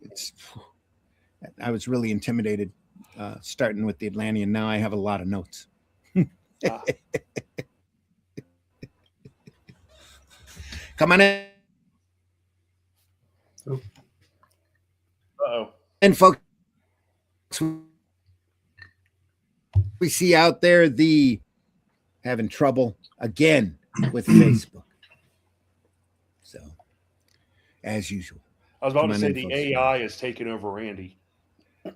It's I was really intimidated starting with the Atlantean. Now I have a lot of notes. Come on in. Uh-oh. And folks, we see out there the having trouble again with Facebook. So, as usual. I was about to say the AI is taking over Randy.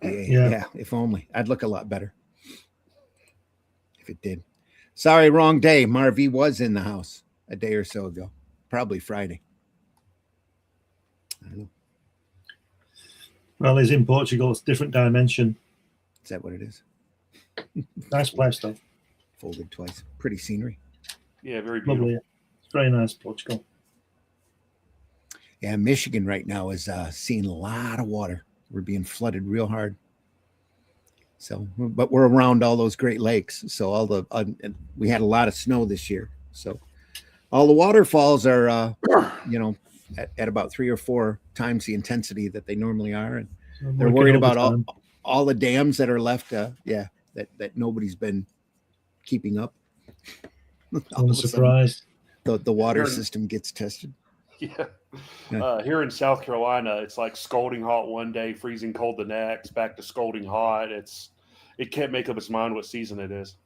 Yeah, if only. I'd look a lot better if it did. Sorry, wrong day. Marv was in the house a day or so ago. Probably Friday. I don't know. Well, he's in Portugal. It's a different dimension. Is that what it is? Nice place, though. Folded twice. Pretty scenery. Yeah, very beautiful. Lovely. It's very nice, Portugal. Yeah, Michigan right now is seeing a lot of water. We're being flooded real hard. So, but we're around all those Great Lakes. So all the we had a lot of snow this year. So all the waterfalls are, at about 3 or 4 times the intensity that they normally are, and they're worried about all the dams that are left. That nobody's been keeping up. I'm surprised. The water system gets tested. Yeah. Here in South Carolina, it's like scalding hot one day, freezing cold the next, back to scalding hot. It can't make up its mind what season it is.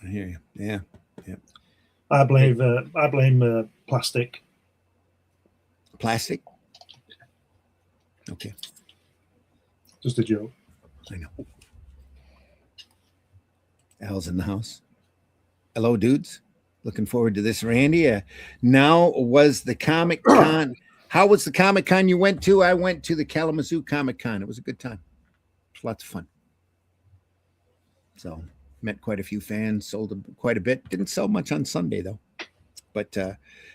I hear you. Yeah. I blame plastic. Plastic? Okay. Just a joke. I know. Al's in the house. Hello, dudes. Looking forward to this, Randy. Now was the Comic Con. How was the Comic Con you went to? I went to the Kalamazoo Comic Con. It was a good time. It was lots of fun. So met quite a few fans, sold quite a bit. Didn't sell much on Sunday, though. But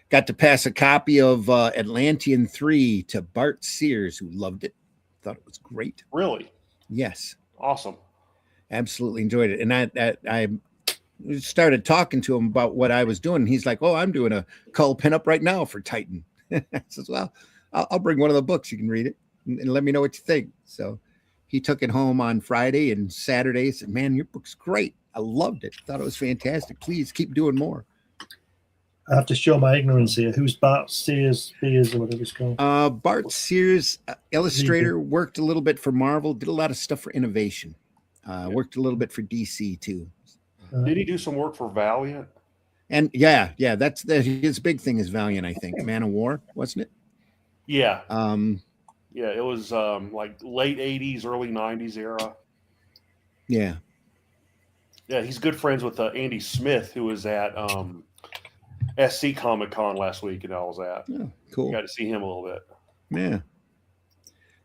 got to pass a copy of Atlantean 3 to Bart Sears, who loved it. Thought it was great. Really? Yes. Awesome. Absolutely enjoyed it. And I started talking to him about what I was doing. He's like, "Oh, I'm doing a cull pinup right now for Titan." I says, "Well, I'll bring one of the books. You can read it and let me know what you think." So he took it home on Friday and Saturday. He said, "Man, your book's great. I loved it. Thought it was fantastic. Please keep doing more." I have to show my ignorance here. Who's Bart Sears, or whatever it's called? Bart Sears, illustrator, worked a little bit for Marvel, did a lot of stuff for Innovation. Worked a little bit for DC too. Did he do some work for Valiant? And that's his big thing is Valiant, I think. Man of War, wasn't it? Yeah. It was like late 80s, early 90s era. Yeah. Yeah, he's good friends with Andy Smith, who was at SC Comic Con last week, and I was at. Oh, cool. Got to see him a little bit. Yeah.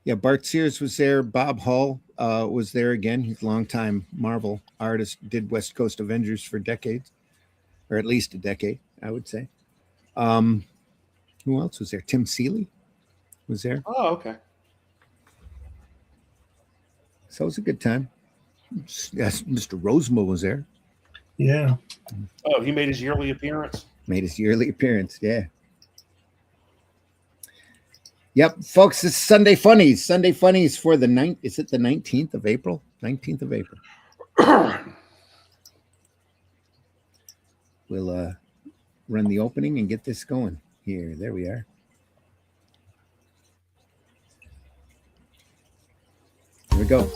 Yeah, Bart Sears was there. Bob Hull was there again. He's a longtime Marvel artist, did West Coast Avengers for decades, or at least a decade, I would say. Who else was there? Tim Seeley was there. Oh, okay. So it was a good time. Yes, Mr. Rosemo was there. Yeah. Oh, he made his yearly appearance? Made his yearly appearance, yeah. Yep, folks, it's Sunday Funnies. Sunday Funnies for the 9th. Is it the 19th of April? 19th of April. We'll run the opening and get this going. Here, there we are. Here we go.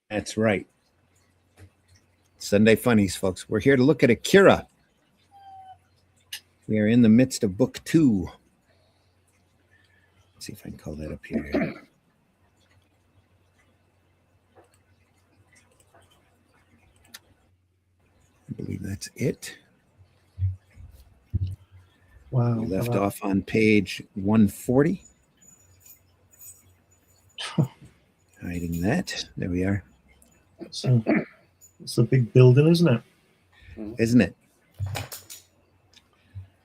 That's right. Sunday Funnies, folks. We're here to look at AKIRA. We are in the midst of book 2. Let's see if I can call that up here. I believe that's it. Wow. We left off on page 140. hiding that. There we are. So it's a big building, isn't it? Isn't it?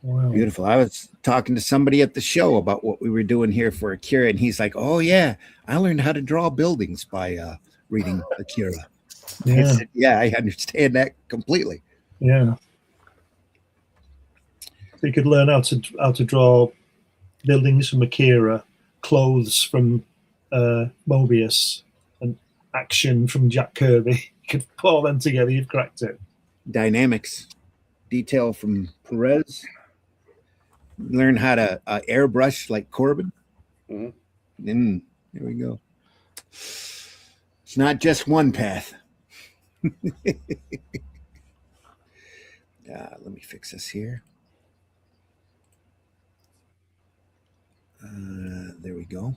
Wow. Beautiful. I was talking to somebody at the show about what we were doing here for Akira, and he's like, "Oh yeah, I learned how to draw buildings by reading Akira." I Yeah. said, "Yeah, I understand that completely." Yeah. So you could learn how to draw buildings from Akira, clothes from Mobius, and action from Jack Kirby. You could put all them together, you've cracked it. Dynamics, detail from Perez. Learn how to airbrush like Corbin. There we go. It's not just one path. Let me fix this here. There we go.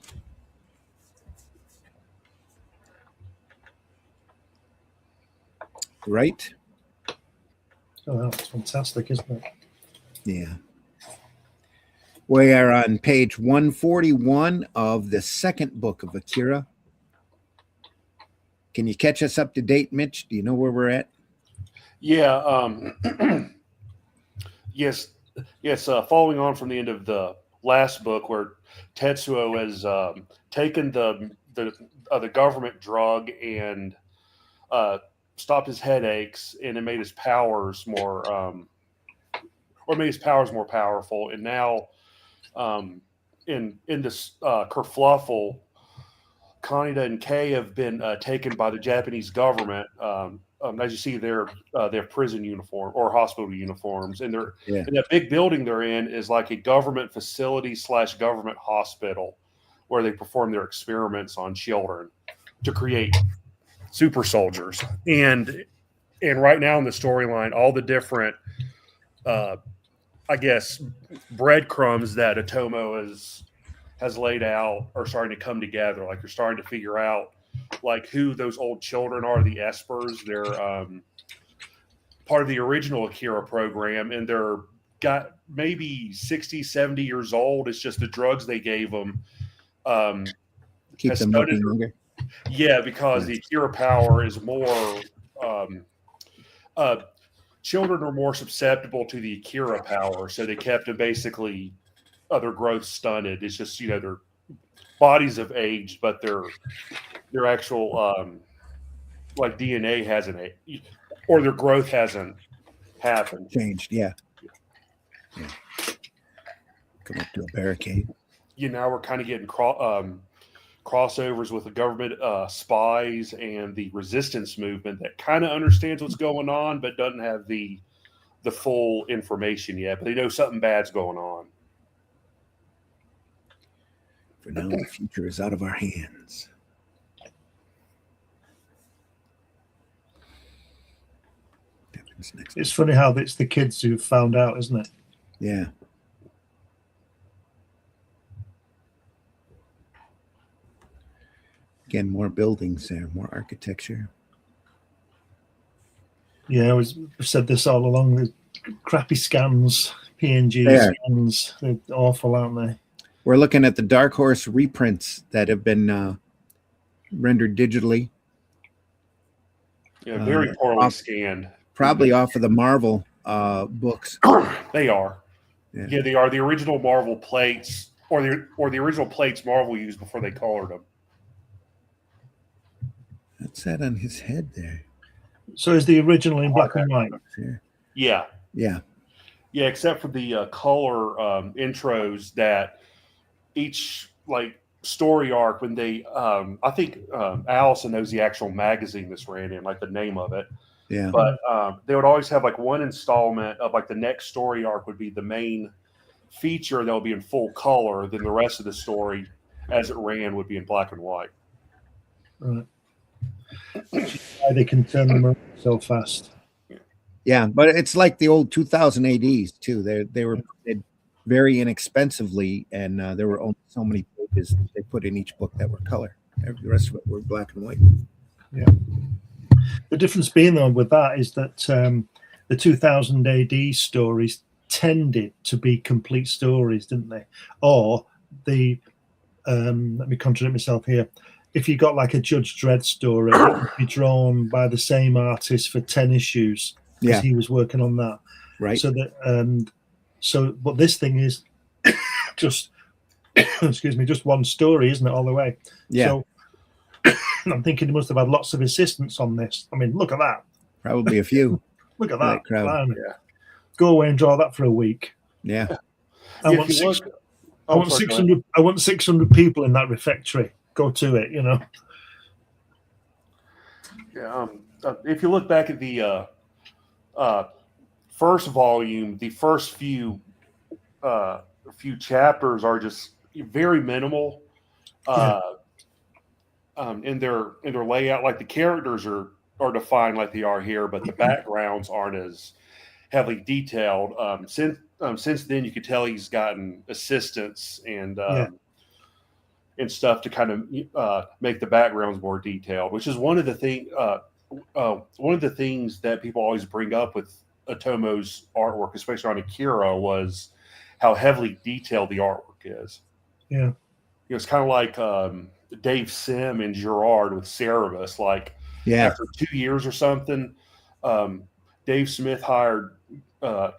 Right. Oh, that's fantastic, isn't it? Yeah. We are on page 141 of the second book of Akira. Can you catch us up to date, Mitch? Do you know where we're at? Yeah. Yes. Following on from the end of the last book, where Tetsuo has taken the government drug and stopped his headaches, and it made his powers more powerful. And now, in this kerfluffle, Kaneda and Kei have been taken by the Japanese government. As you see, they have prison uniform or hospital uniforms, and and that big building they're in is like a government facility / government hospital, where they perform their experiments on children to create super soldiers. And right now in the storyline, all the different, I guess, breadcrumbs that Otomo has laid out are starting to come together. Like, you're starting to figure out like who those old children are, the Espers. They're part of the original Akira program, and they're got maybe 60, 70 years old. It's just the drugs they gave them keep them looking younger. Yeah, because the Akira power is more children are more susceptible to the Akira power, so they kept them basically their growth stunted. It's just, their bodies have aged, but their actual like DNA hasn't aged, or their growth hasn't happened. Changed, yeah. Come up to a barricade. Now we're kind of getting crossovers with the government spies and the resistance movement that kind of understands what's going on, but doesn't have the full information yet. But they know something bad's going on. For now, the future is out of our hands. It's funny how it's the kids who found out, isn't it? Yeah. Again, more buildings there, more architecture. Yeah, I've said this all along. The crappy scans, PNG scans, they're awful, aren't they? We're looking at the Dark Horse reprints that have been rendered digitally. Yeah, very poorly scanned. Probably off of the Marvel books. They are. Yeah, they are. The original Marvel plates, or the original plates Marvel used before they colored them. That's that on his head there. So is the original in black and white? Yeah. Except for the color intros that each story arc, when they I think Allison knows the actual magazine this ran in, like the name of it. Yeah. But they would always have one installment of the next story arc would be the main feature that would be in full color. Then the rest of the story, as it ran, would be in black and white. Right. Why they can turn them around so fast. Yeah, but it's like the old 2000 ADs too. They were printed very inexpensively, and there were only so many pages they put in each book that were color. The rest of it were black and white. Yeah. The difference being though with that is that the 2000 AD stories tended to be complete stories, didn't they? Or the let me contradict myself here. if you got like a Judge Dredd story, it would be drawn by the same artist for 10 issues because Yeah. he was working on that. Right. So that but this thing is just excuse me, just one story, isn't it, all the way? Yeah. So I'm thinking he must have had lots of assistants on this. I mean, look at that. Probably a few. Look at For that. that crowd. Blimey. Yeah. Go away and draw that for a week. Yeah. I If want you six, look- I want sorry, go 600. I want 600 people in that refectory. Go to it, you know. Yeah, if you look back at the first volume, the first few chapters are just very minimal in their layout. Like the characters are defined like they are here, but the backgrounds aren't as heavily detailed. Since then, you could tell he's gotten assistants and stuff to kind of make the backgrounds more detailed, which is one of the things that people always bring up with Otomo's artwork, especially on Akira, was how heavily detailed the artwork is. Yeah. It's kind of like Dave Sim and Gerard with Cerebus. Like after 2 years or something, Dave Smith hired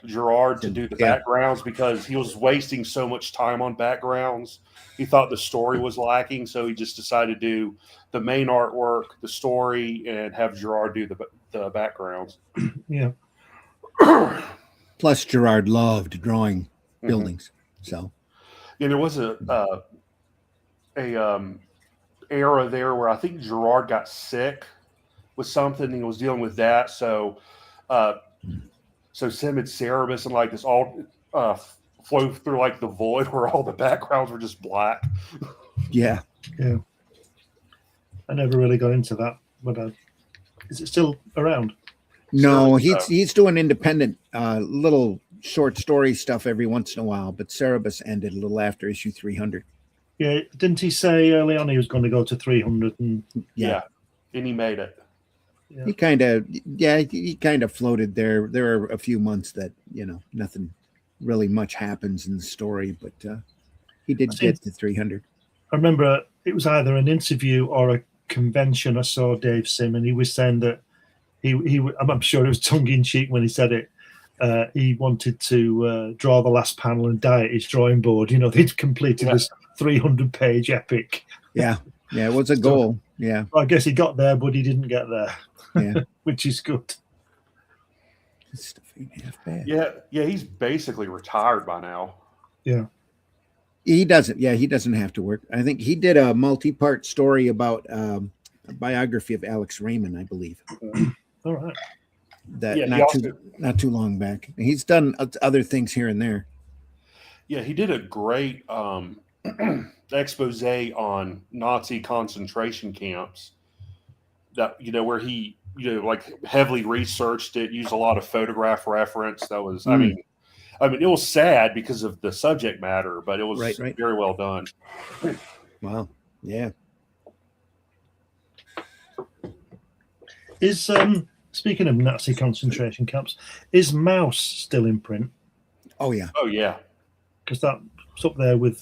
Gerard to do the backgrounds because he was wasting so much time on backgrounds. He thought the story was lacking, so he just decided to do the main artwork, the story, and have Gerard do the backgrounds. Yeah. Plus, Gerard loved drawing buildings. So, yeah, there was a era there where I think Gerard got sick with something and he was dealing with that. So Sim and Cerebus and like this all flow through like the void where all the backgrounds were just black. Yeah. I never really got into that, but is it still around? No, he's doing independent little short story stuff every once in a while, but Cerebus ended a little after issue 300. Yeah, didn't he say early on he was going to go to 300? And yeah, and he made it. Yeah. He kind of floated there. There are a few months that nothing really much happens in the story, but he did get to 300. I remember it was either an interview or a convention. I saw Dave Sim, and he was saying that I'm sure it was tongue in cheek when he said it. He wanted to draw the last panel and die at his drawing board. They'd completed this 300-page epic. Yeah, it was a goal. Yeah, well, I guess he got there, but he didn't get there. Yeah, which is good. This stuff ain't half bad. Yeah, he's basically retired by now. Yeah. He doesn't have to work. I think he did a multi-part story about a biography of Alex Raymond, I believe. All right. Not too long back. He's done other things here and there. Yeah, he did a great expose on Nazi concentration camps. That where he like heavily researched it, used a lot of photograph reference. That was I mean it was sad because of the subject matter, but it was right. very well done. Wow. Yeah. Is speaking of Nazi concentration camps, is Mouse still in print? Oh yeah. Oh yeah. Because that's up there with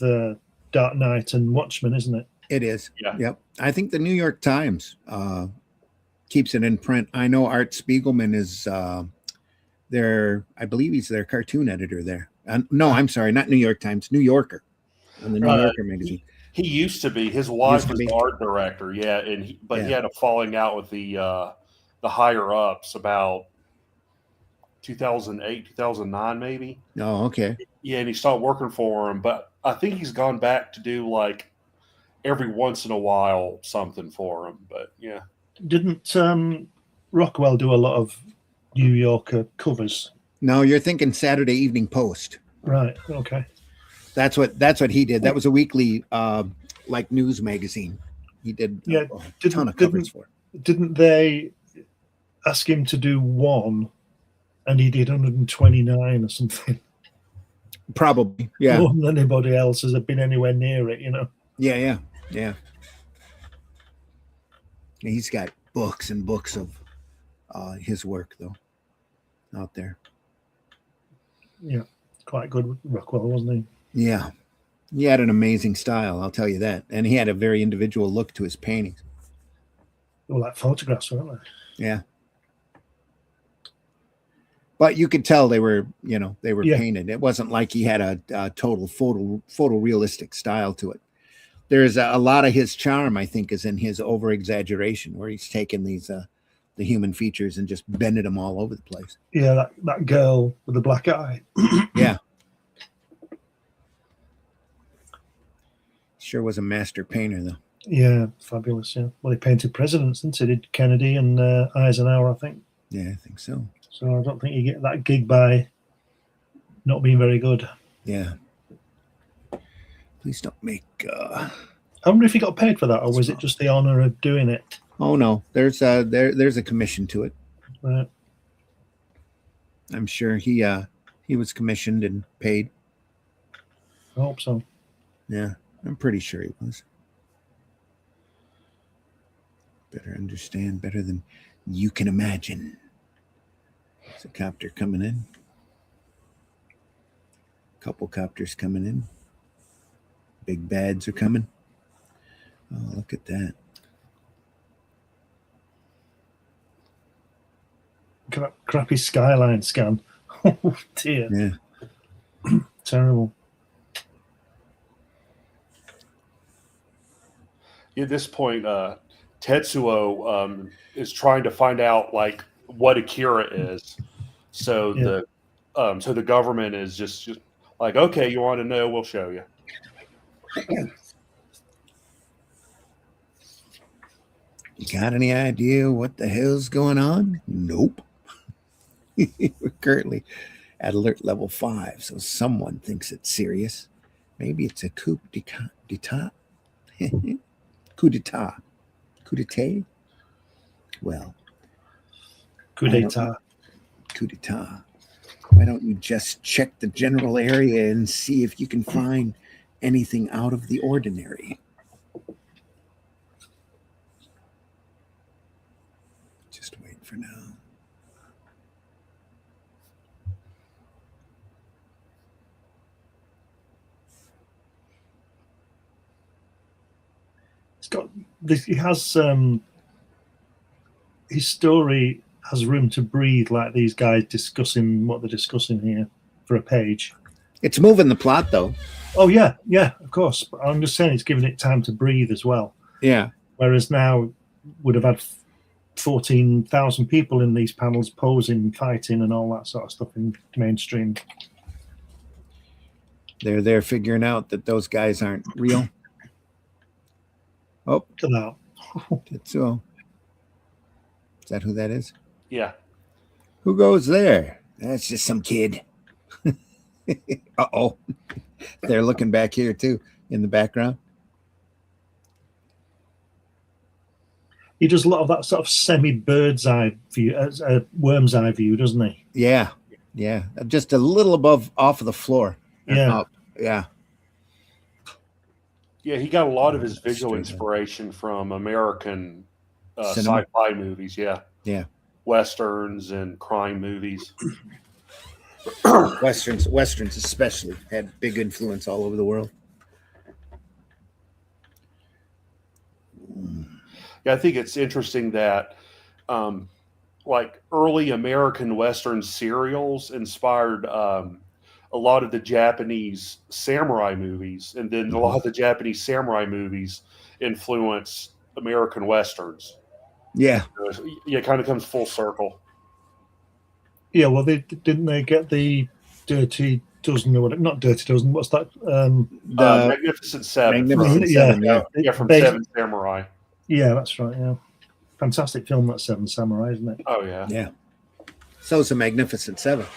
Dark Knight and Watchmen, isn't it? It is. Yeah. Yep. I think the New York Times keeps it in print. I know Art Spiegelman is I believe he's their cartoon editor there. No, I'm sorry, not New York Times, New Yorker, on the New Yorker magazine. He used to be. His wife was the art director. Yeah, he had a falling out with the higher ups about 2008, 2009, maybe. Oh, okay. Yeah, and he stopped working for him, but I think he's gone back to do like every once in a while something for him. But yeah. Didn't Rockwell do a lot of New Yorker covers? No, you're thinking Saturday Evening Post. Right. Okay. That's what he did. That was a weekly like news magazine. He did a ton of covers for it. Didn't they ask him to do one and he did 129 or something? Probably. Yeah. More than anybody else has been anywhere near it, Yeah. He's got books and books of his work though out there. Yeah, quite good Rockwell, wasn't he? Yeah. He had an amazing style, I'll tell you that. And he had a very individual look to his paintings. They were like photographs, weren't they? Yeah. But you could tell they were, Yeah. painted. It wasn't like he had a total photorealistic style to it. There's a lot of his charm, I think, is in his over exaggeration, where he's taken these the human features and just bended them all over the place. Yeah, that girl with the black eye. Yeah. Sure was a master painter, though. Yeah, fabulous. Yeah. Well, he painted presidents, didn't he? Did Kennedy and Eisenhower, I think. Yeah, I think so. So I don't think you get that gig by not being very good. Yeah. Please don't make. I wonder if he got paid for that, or was it just the honor of doing it? Oh no, there's a commission to it. Right. I'm sure he was commissioned and paid. I hope so. Yeah, I'm pretty sure he was. Better understand, better than you can imagine. There's a copter coming in. Couple copters coming in. Big bads are coming. Oh, look at that. Crappy skyline scan. Oh dear. Yeah. Terrible. At this point, Tetsuo is trying to find out like what AKIRA is. So the government is just like, okay, you want to know? We'll show you. You got any idea what the hell's going on? Nope. We're currently at alert level 5, so someone thinks it's serious. Maybe it's a coup d'etat. Coup d'etat. Coup d'etat? Well. Coup d'etat. Coup d'etat. Why don't you just check the general area and see if you can find anything out of the ordinary? Just wait for now. He has his story has room to breathe, like these guys discussing what they're discussing here for a page. It's moving the plot, though. Oh yeah, of course. But I'm just saying it's giving it time to breathe as well. Yeah. Whereas now would have had 14,000 people in these panels posing, fighting, and all that sort of stuff in mainstream. They're there figuring out that those guys aren't real. Oh, Look at that. Tetsuo. Is that who that is? Yeah. Who goes there? That's just some kid. Uh-oh. They're looking back here, too, in the background. He does a lot of that sort of semi-bird's eye view, worm's eye view, doesn't he? Yeah. Just a little above off of the floor. Yeah. Yeah. Yeah, he got a lot of his visual inspiration from American sci-fi movies. Yeah. Westerns and crime movies. Westerns especially had big influence all over the world. Yeah, I think it's interesting that like early American Western serials inspired a lot of the Japanese samurai movies, and then a lot of the Japanese samurai movies influence American Westerns. Yeah. It kind of comes full circle. Yeah, well, didn't they get the Dirty Dozen or whatever? Not Dirty Dozen. What's that? The Magnificent Seven. Magnificent Seven, yeah. From Seven Samurai. Yeah, that's right. Yeah, fantastic film, that Seven Samurai, isn't it? Oh yeah. Yeah. So is the Magnificent Seven.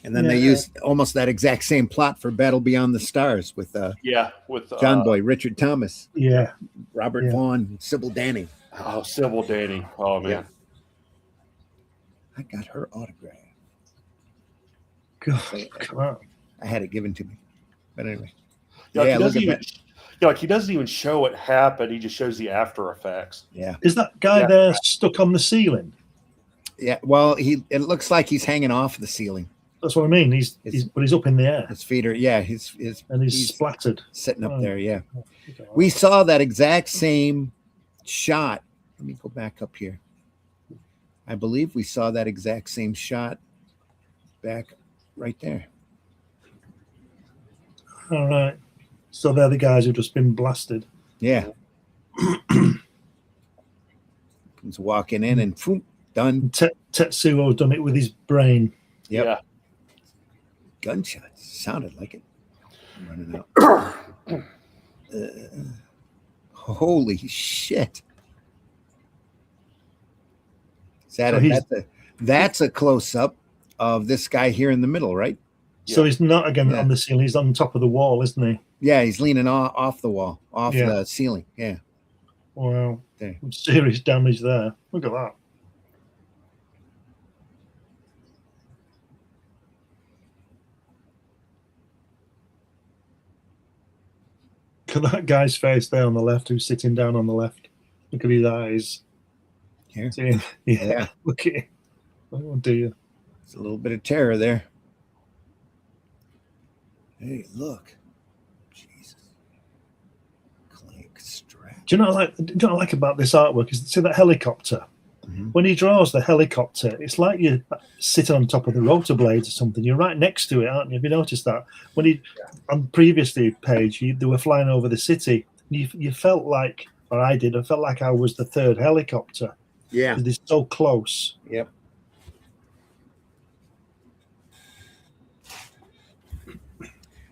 And then they used almost that exact same plot for Battle Beyond the Stars with John Boy, Richard Thomas, Robert Vaughn, Sybil Danning. Oh, Sybil Danning. Oh man. Yeah. I got her autograph. God, come on. I had it given to me. But anyway. He doesn't even show what happened. He just shows the after effects. Yeah. Is that guy there stuck on the ceiling? Yeah. Well, it looks like he's hanging off the ceiling. That's what I mean. But he's up in the air His feet are, yeah, he's splattered. sitting up there. Yeah. Oh, We saw that exact same shot. Let me go back up here. I believe we saw that exact same shot back right there. All right. So they're the guys who've just been blasted. Yeah. He's walking in and boom, done. Tetsuo's done it with his brain. Yep. Yeah. Gunshots. Sounded like it. I'm running out. Holy shit. That's a close-up of this guy here in the middle, right? So he's not on the ceiling. He's on top of the wall, isn't he? Yeah, he's leaning off the wall, off the ceiling. Yeah. Wow. There. Serious damage there. Look at that. Look at that guy's face there on the left, who's sitting down on the left. Look at his eyes. Here. Yeah. Look at him. Oh dear. There's a little bit of terror there. Hey, look. Jesus. Clank strap. Do you know what I like about this artwork? Is see that helicopter? Mm-hmm. When he draws the helicopter, it's like you're sitting on top of the rotor blades or something. You're right next to it, aren't you? Have you noticed that? When on previously page, they were flying over the city. You felt like, or I did, I felt like I was the third helicopter. Yeah. They're so close. Yep.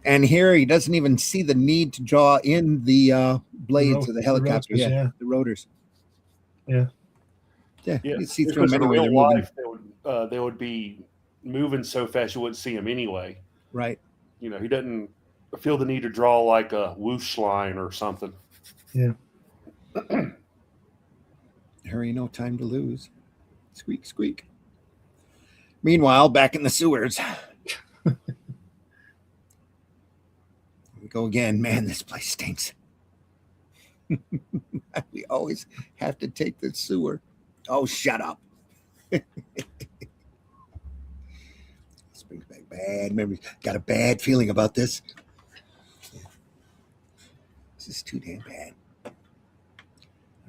And here he doesn't even see the need to draw in the blades of the helicopter. The rotors. Yeah. Yeah. Yeah. You see through Because them in anyway. real life, they would be moving so fast you wouldn't see them anyway. Right. You know, he doesn't feel the need to draw like a whoosh line or something. Yeah. Hurry, no time to lose. Squeak, squeak. Meanwhile, back in the sewers. Here we go again. Man, this place stinks. We always have to take the sewer. Oh, shut up. This brings back bad memories. Got a bad feeling about this. This is too damn bad. I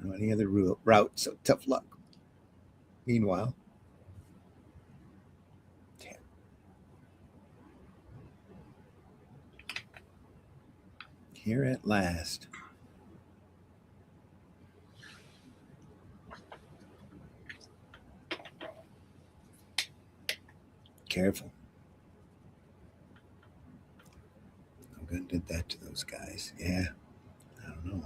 don't know any other route, so tough luck. Meanwhile, here at last. Careful. No gun did that to those guys. Yeah. I don't know.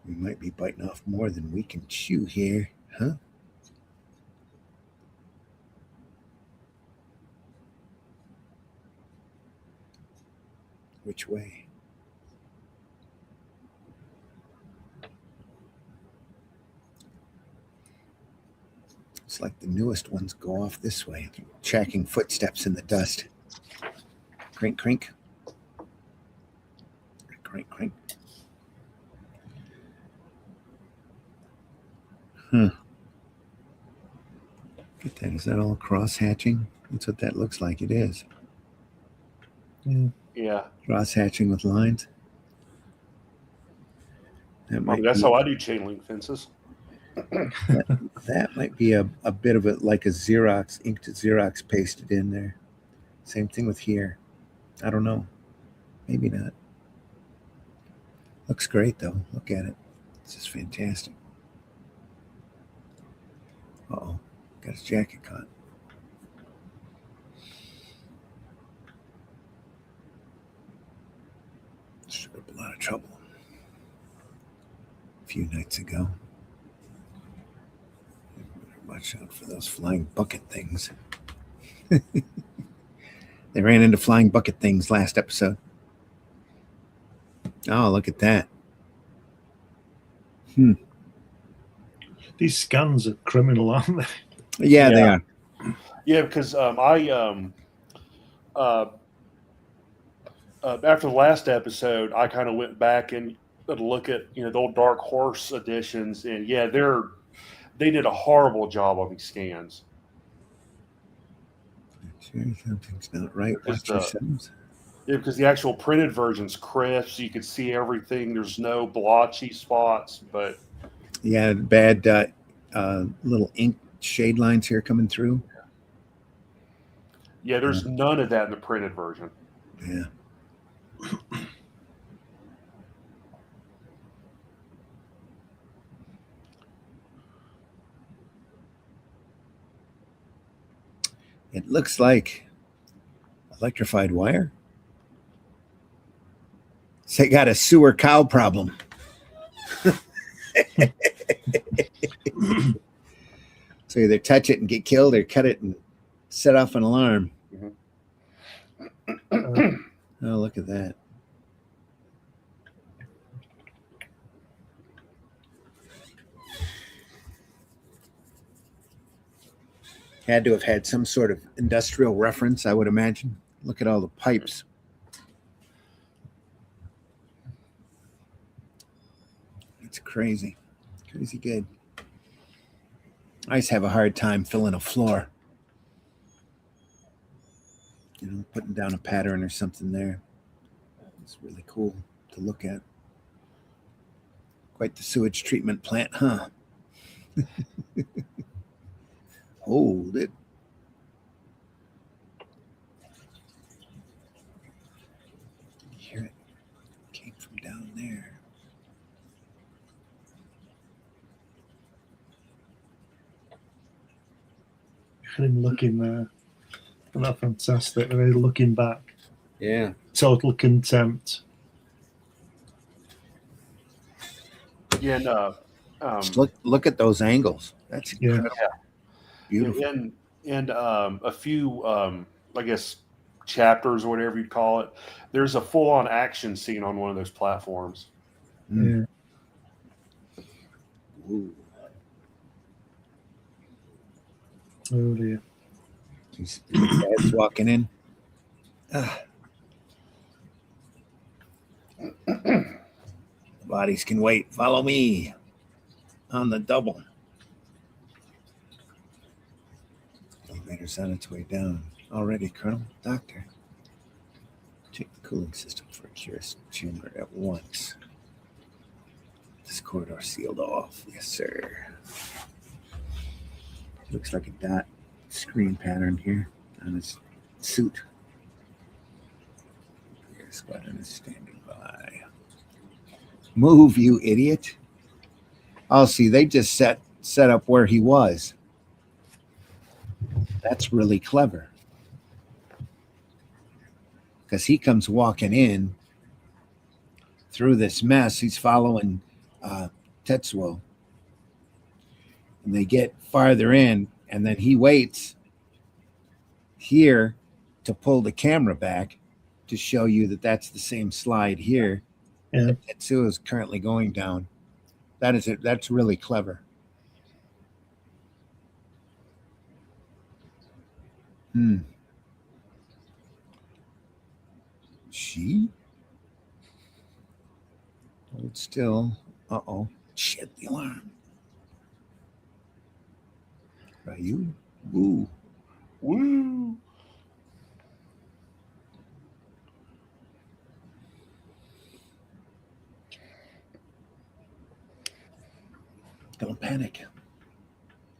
We might be biting off more than we can chew here, huh? Which way? It's like the newest ones go off this way, tracking footsteps in the dust. Crink, crink. Crink, crink. Huh. Get that. Is that all cross hatching? That's what that looks like. It is. Yeah. Cross hatching with lines. That's how I do chain link fences. That might be a bit of it, like a Xerox, inked Xerox pasted in there. Same thing with here. I don't know. Maybe not. Looks great though. Look at it. This is fantastic. Uh-oh. Got his jacket caught. Stirred up a lot of trouble a few nights ago. Watch out for those flying bucket things. They ran into flying bucket things last episode. Oh, look at that. These scans are criminal, aren't they? Yeah, they are. Yeah, because after the last episode, I kind of went back and look at the old Dark Horse editions, and yeah, they did a horrible job on these scans. Sure, something's not right. Because Watch yourselves. Yeah, because the actual printed version's crisp, you can see everything. There's no blotchy spots, but Yeah, bad little ink shade lines here coming through. yeah, there's none of that in the printed version. Yeah. It looks like electrified wire. So they got a sewer cow problem. So either touch it and get killed or cut it and set off an alarm. Oh, look at that. Had to have had some sort of industrial reference, I would imagine. Look at all the pipes. It's crazy. Crazy good. I just have a hard time filling a floor. You know, putting down a pattern or something there. It's really cool to look at. Quite the sewage treatment plant, huh? Hold it. You hear it? Came from down there. Him looking there. Isn't that fantastic? They're looking back. Yeah. Total contempt. Yeah, and Just look at those angles. That's incredible. Beautiful. and a few, I guess, chapters or whatever you'd call it. There's a full-on action scene on one of those platforms. Mm. Yeah. Ooh. Oh dear. These guys walking in. Bodies can wait. Follow me on the double. Elevator's on its way down. Already, Colonel. Doctor. Check the cooling system for a curious chamber at once. This corridor sealed off. Yes, sir. Looks like a dot screen pattern here on his suit. Your squadron is standing by. Move, you idiot. Oh, see, they just set up where he was. That's really clever. Because he comes walking in through this mess. He's following Tetsuo. And they get farther in, and then he waits here to pull the camera back to show you that that's the same slide here. Yeah. Tetsuo is currently going down. That is it. That's really clever. She? Hold still. Uh-oh. Shit, the alarm. Ryu? Woo. Woo! Don't panic.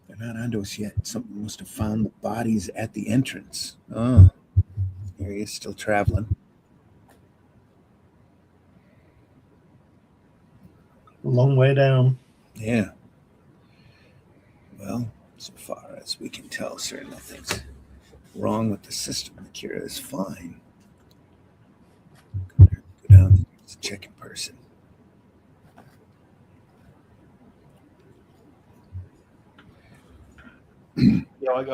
They're not onto us yet. Something must have found the bodies at the entrance. Oh, here he is, still traveling. Long way down. Yeah. Well, so far as we can tell, sir, nothing's wrong with the system. AKIRA is fine. Go down, check in person. Yeah, like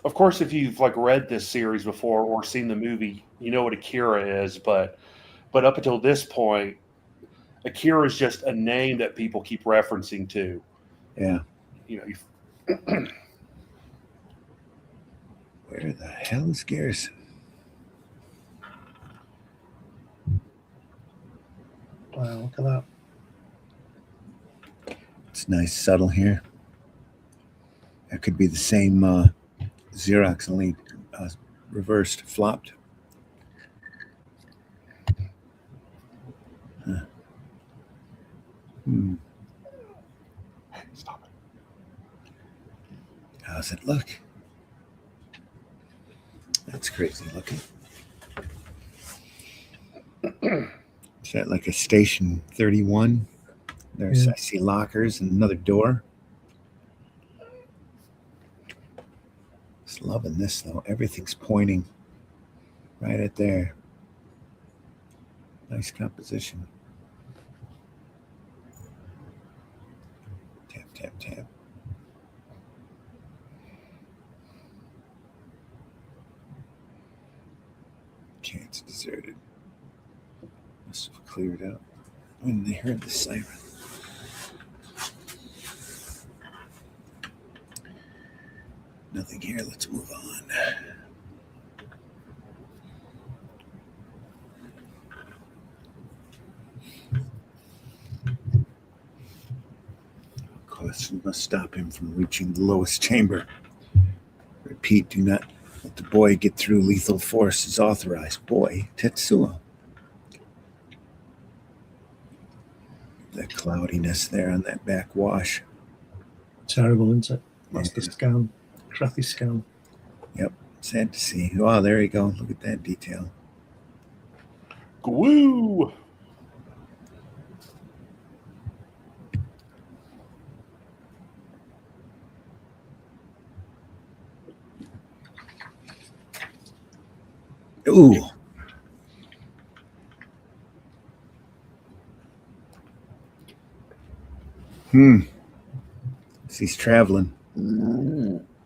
of course, if you've like read this series before or seen the movie, you know what AKIRA is. But up until this point, AKIRA is just a name that people keep referencing to. Yeah. You know, Where the hell is Garrison? Wow, look at that. It's nice, subtle here. That could be the same Xerox only reversed, flopped. Huh. Stop it. How's it look? That's crazy looking. Is that like a station 31? There's, Yeah. I see lockers and another door. Just loving this though. Everything's pointing right at there. Nice composition. Tap, tap, tap. Chance deserted. Must have cleared out when they heard the siren. Nothing here. Let's move on. Caution must stop him from reaching the lowest chamber. Repeat, do not let the boy get through. Lethal force is authorized. Boy, Tetsuo. That cloudiness there on that back wash. Terrible, isn't it? That's Yeah. the scan. Crappy scan. Sad to see. Oh, there you go. Look at that detail. Woo! Ooh. He's traveling.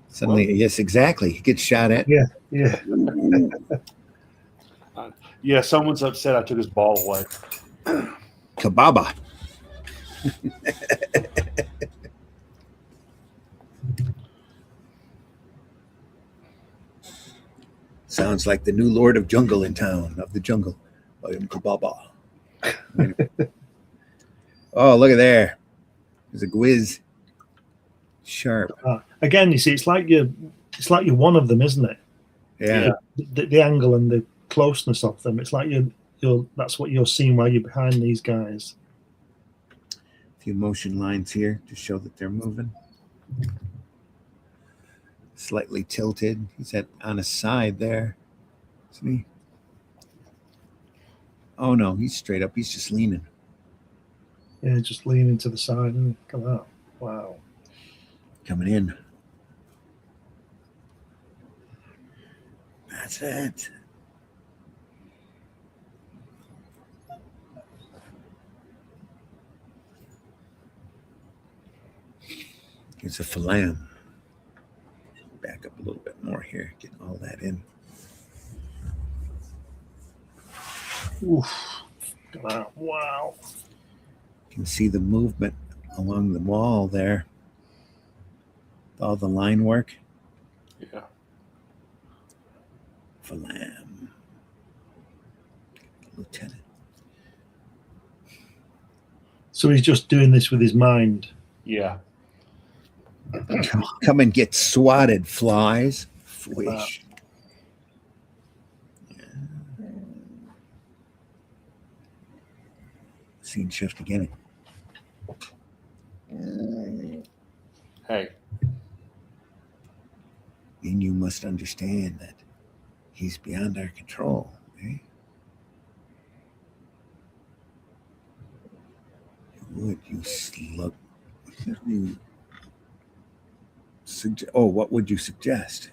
Suddenly, yes, exactly. He gets shot at. Yeah, yeah. Yeah, someone's upset I took his ball away. Kababa. Sounds like the new Lord of Jungle in town, of the jungle. I am Kababa. Oh, look at there. There's a Gwiz. Sharp. Again, you see, it's like you're one of them, isn't it? Yeah. The angle and the closeness of them. It's like you're that's what you're seeing while you're behind these guys. A few motion lines here to show that they're moving. Slightly tilted. He's on his side there. Isn't he? Oh no, he's straight up. He's just leaning. Yeah, just leaning to the side and come out. Wow. Coming in. That's it. Here's a Phalam. Back up a little bit more here. Get all that in. Oof. Wow. Wow. You can see the movement along the wall there. All the line work. Yeah. Phalam. Lieutenant. So he's just doing this with his mind. Yeah. Come and get swatted, flies. Fish. Scene shift again. Hey. And you must understand that he's beyond our control. Eh? Would you slug? What would you suggest?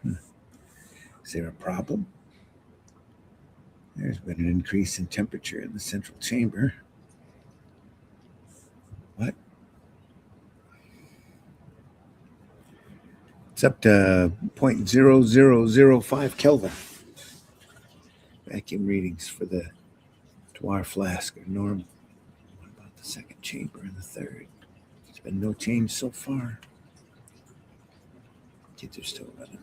Is there a problem? There's been an increase in temperature in the central chamber. What? It's up to 0.0005 Kelvin. Vacuum readings for the Dwar flask are normal. What about the second chamber and the third? There's been no change so far. Kids are still running.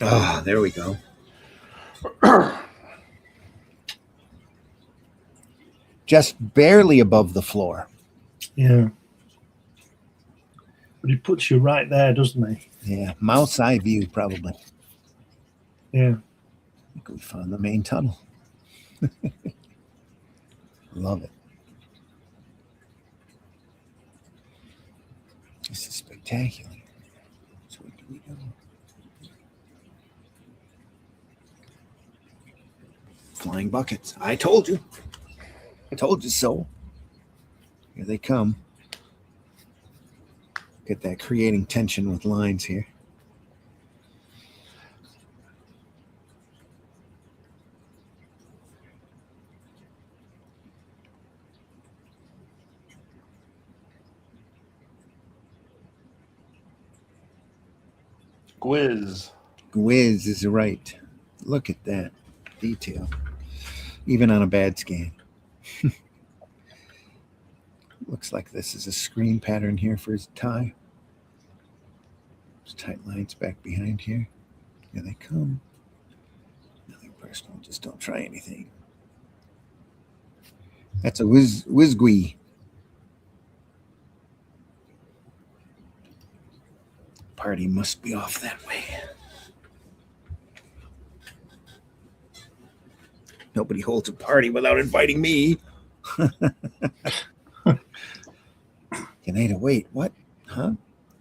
Ah, there we go. Just barely above the floor. Yeah. But he puts you right there, doesn't he? Yeah, mouse eye view, probably. Yeah. I think we found the main tunnel. Love it. This is spectacular. So what do we do? Flying buckets. I told you. I told you so. Here they come. Get that creating tension with lines here. Gwiz. Gwiz is right. Look at that detail. Even on a bad scan. Looks like this is a screen pattern here for his tie. There's tight lines back behind here. Here they come. Nothing personal. Just don't try anything. That's a whizgui. Party must be off that way. Nobody holds a party without inviting me. Kaneda, wait, what? Huh?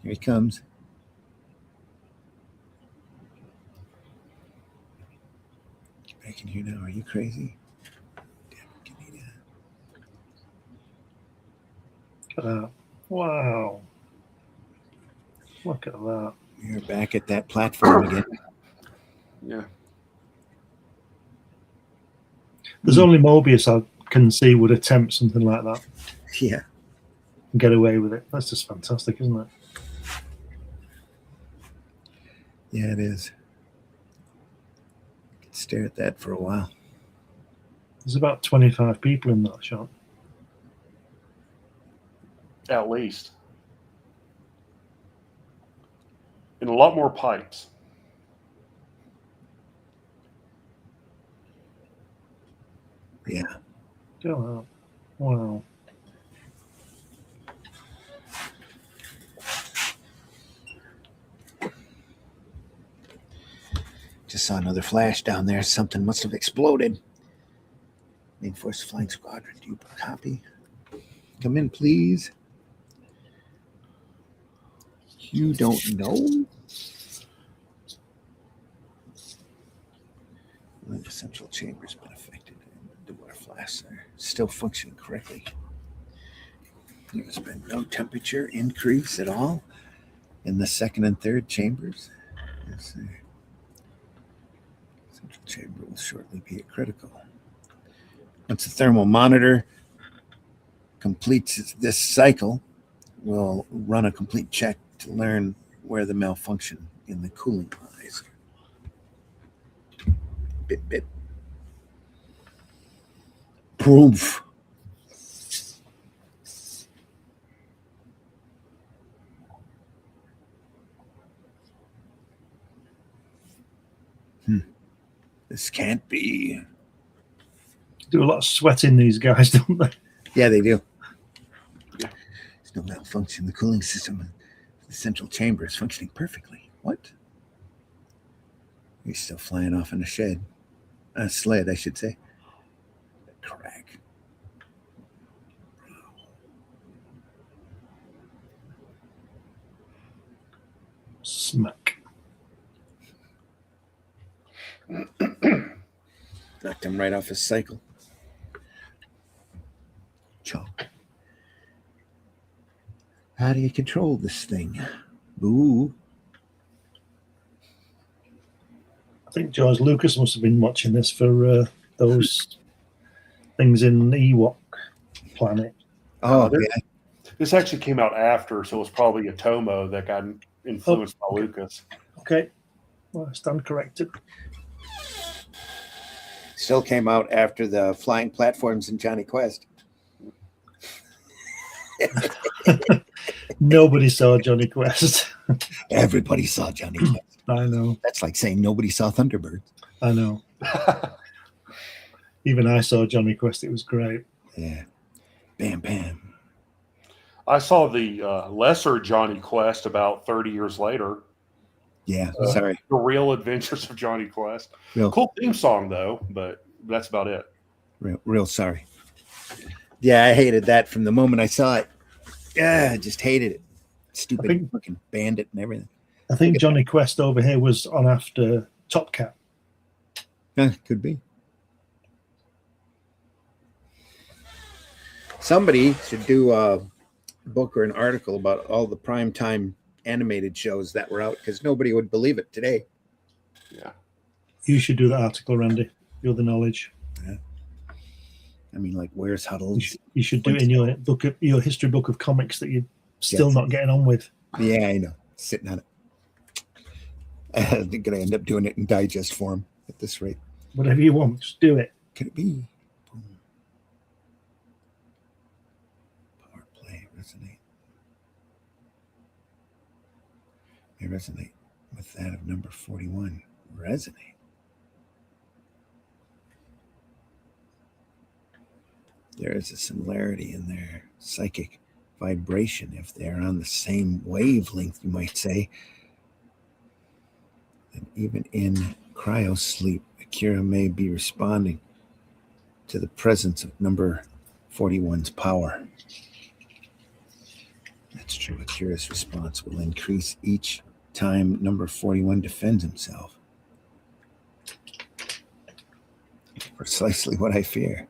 Here he comes. Get back in here now. Are you crazy? Damn it, Kaneda. Look at that. Wow. Look at that. You're back at that platform again. Yeah. There's only Mobius I can see would attempt something like that Yeah. and get away with it. That's just fantastic, isn't it? Yeah, it is. I could stare at that for a while. There's about 25 people in that shot. At least. And a lot more pipes. Yeah. Oh, wow. Just saw another flash down there. Something must have exploded. Main Force Flying Squadron, do you copy? Come in, please. You don't know? One of the central chambers been affected. The water flasks are still functioning correctly. There's been no temperature increase at all in the second and third chambers. Yes, sir. Central chamber will shortly be at critical. Once the thermal monitor completes this cycle, we'll run a complete check to learn where the malfunction in the cooling lies. Bit, bit. Proof. This can't be. Do a lot of sweating, these guys, don't they? Yeah, they do. Yeah. There's no malfunction. The cooling system, the central chamber is functioning perfectly. What? He's still flying off in a sled, I should say. Crack. Smack. Knocked him right off his cycle. Chalk. How do you control this thing? Boo. I think George Lucas must have been watching this for those things in Ewok Planet. Oh, this, yeah. This actually came out after, so it was probably a Tomo that got influenced by Lucas. Okay. Well, I stand corrected. Still came out after the flying platforms in Johnny Quest. Nobody saw Johnny Quest. Everybody saw Johnny Quest. I know. That's like saying nobody saw Thunderbirds. I know. Even I saw Johnny Quest. It was great. Yeah. Bam, bam. I saw the lesser Johnny Quest about 30 years later. Yeah, sorry. The Real Adventures of Johnny Quest. Real, Cool theme song though, but that's about it. real sorry. Yeah, I hated that from the moment I saw it. Yeah, I just hated it. Stupid fucking bandit and everything. I think Johnny Quest over here was on after Top Cat. Could be. Somebody should do a book or an article about all the primetime animated shows that were out, because nobody would believe it today. Yeah. You should do that article, Randy. You're the knowledge. Yeah. I mean, like, where's Huddles? You should do it in your book, your history book of comics that you're still not getting on with. Yeah, I know. Sitting on it. I'm going to end up doing it in digest form at this rate. Whatever you want, just do it. Could it be? Boom. Power play, resonate. May resonate with that of number 41. Resonate. There is a similarity in their psychic vibration, if they're on the same wavelength, you might say. And even in cryo sleep, AKIRA may be responding to the presence of number 41's power. That's true. AKIRA's response will increase each time number 41 defends himself. Precisely what I fear.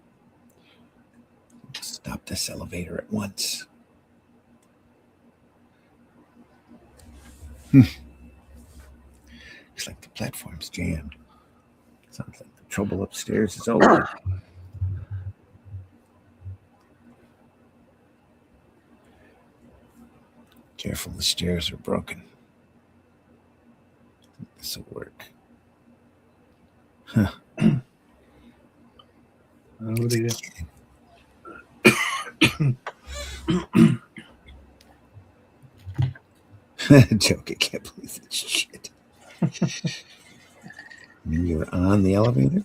Stop this elevator at once. Looks like the platform's jammed. Sounds like the trouble upstairs is over. Careful, the stairs are broken. This will work. Huh. Oh dear. Joke, I can't believe this shit. You're on the elevator?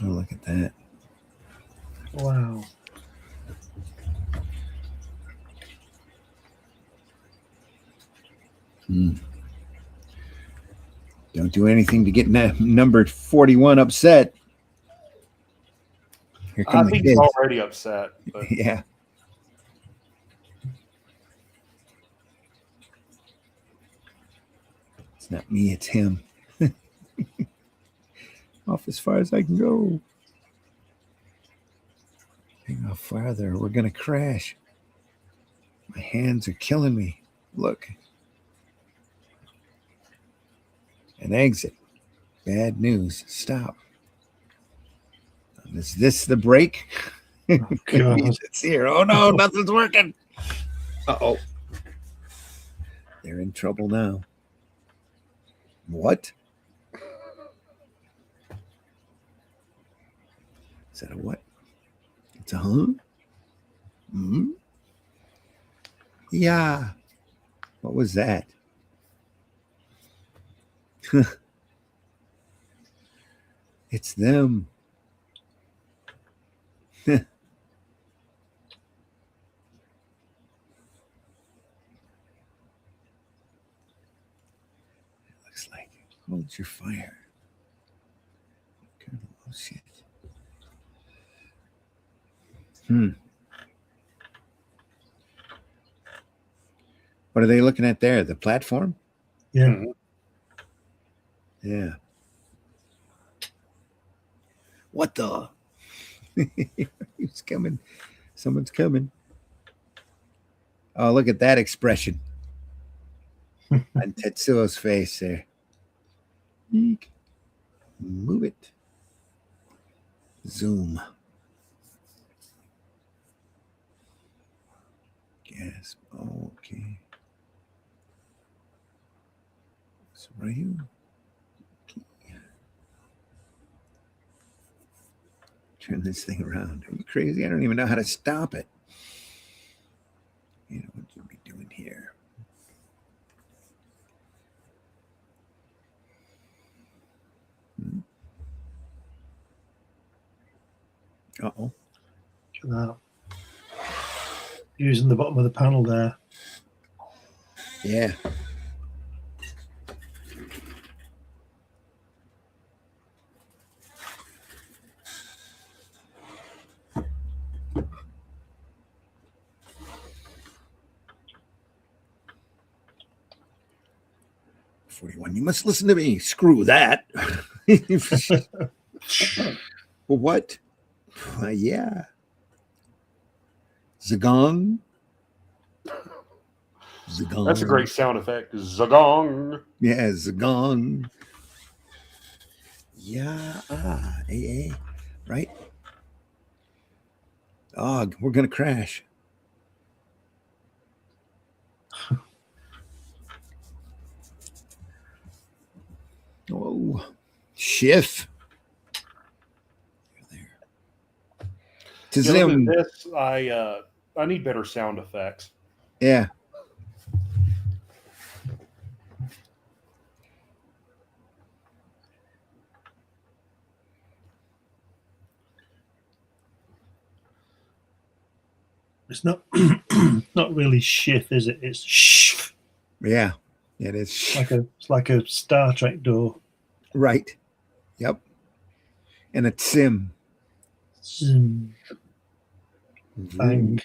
Oh, look at that. Wow. Don't do anything to get number 41 upset. Here come I think the he's kids. already upset. But Yeah. It's not me, it's him. Off as far as I can go. Hang off farther, we're going to crash. My hands are killing me. Look. An exit. Bad news. Stop. Is this the break? Oh, God. It's here. Oh no, nothing's working. Uh-oh. They're in trouble now. What? Is that a what? It's a huh? Hmm? Yeah. What was that? It's them. Looks like hold your fire. Oh shit. What are they looking at there? The platform? Yeah. Mhm. Yeah. What the? He's coming. Someone's coming. Oh, look at that expression on Tetsuo's face there. Eek. Move it. Zoom. Gasp. Oh, okay. So right here. Okay. Turn this thing around. Are you crazy? I don't even know how to stop it. You know what you'll be doing here. Uh-oh. Look at that. Using the bottom of the panel there. Yeah. You must listen to me. Screw that. Well, what? Yeah. Zagong. Zagong. That's a great sound effect. Zagong. Yeah, Zagong. Yeah, AA, right? Oh, we're gonna crash. Oh, Schiff. There. To Yeah, look Zim. at this. I need better sound effects. Yeah. It's not not really shift, is it? It's shh. Yeah. It is. It's like a Star Trek door. Right. Yep. And a Sim. Zoom. Bang.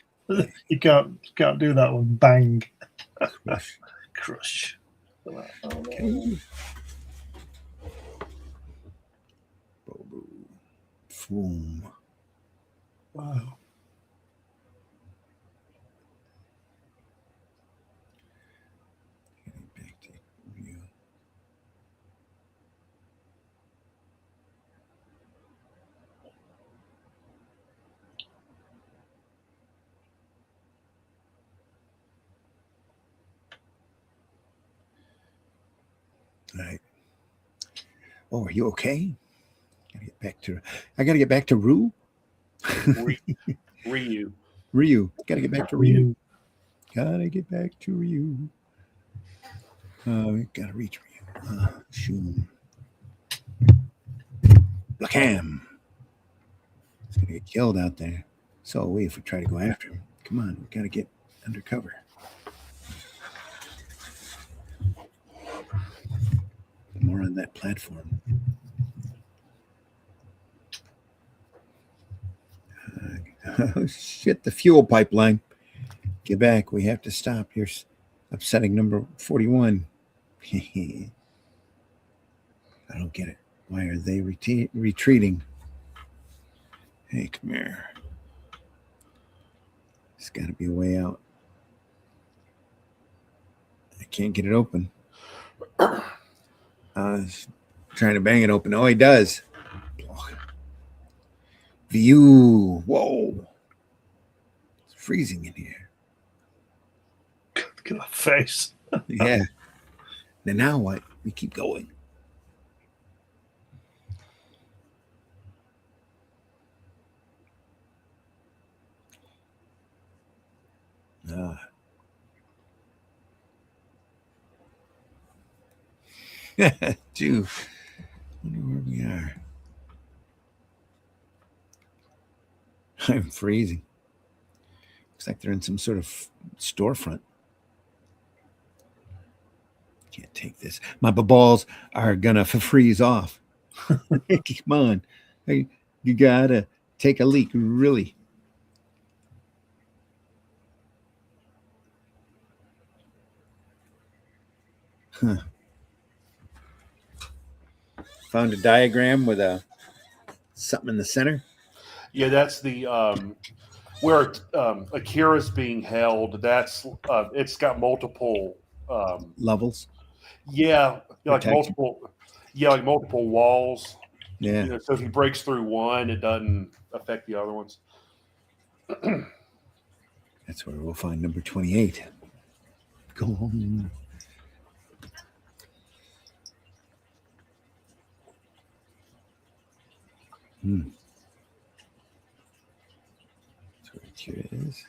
You can't do that one. Bang. Crush. Crush. Okay. Boom. Wow. All right. Oh, are you okay? I gotta get back to Rue. Ryu. Ryu. Gotta get back to Ryu. Gotta get back to Ryu. We gotta reach Ryu. Shoom. Blackham. He's gonna get killed out there. So we if we try to go after him. Come on, we gotta get undercover. More on that platform. Oh, shit, the fuel pipeline. Get back. We have to stop. You're upsetting number 41. I don't get it. Why are they retreating? Hey, come here. There's got to be a way out. I can't get it open. I was trying to bang it open. Oh, he does. View. Whoa. It's freezing in here. Look at that face. Yeah. Then now what? We keep going. Dude, wonder where we are. I'm freezing. Looks like they're in some sort of storefront. Can't take this. My balls are gonna freeze off. Come on, you gotta take a leak, really. Huh. Found a diagram with something in the center. Yeah, that's the where Akira's being held. That's it's got multiple Levels. Yeah, like Protection. multiple walls. Yeah. You know, so if he breaks through one, it doesn't affect the other ones. That's where we'll find number 28. Go on. That's where Akira is.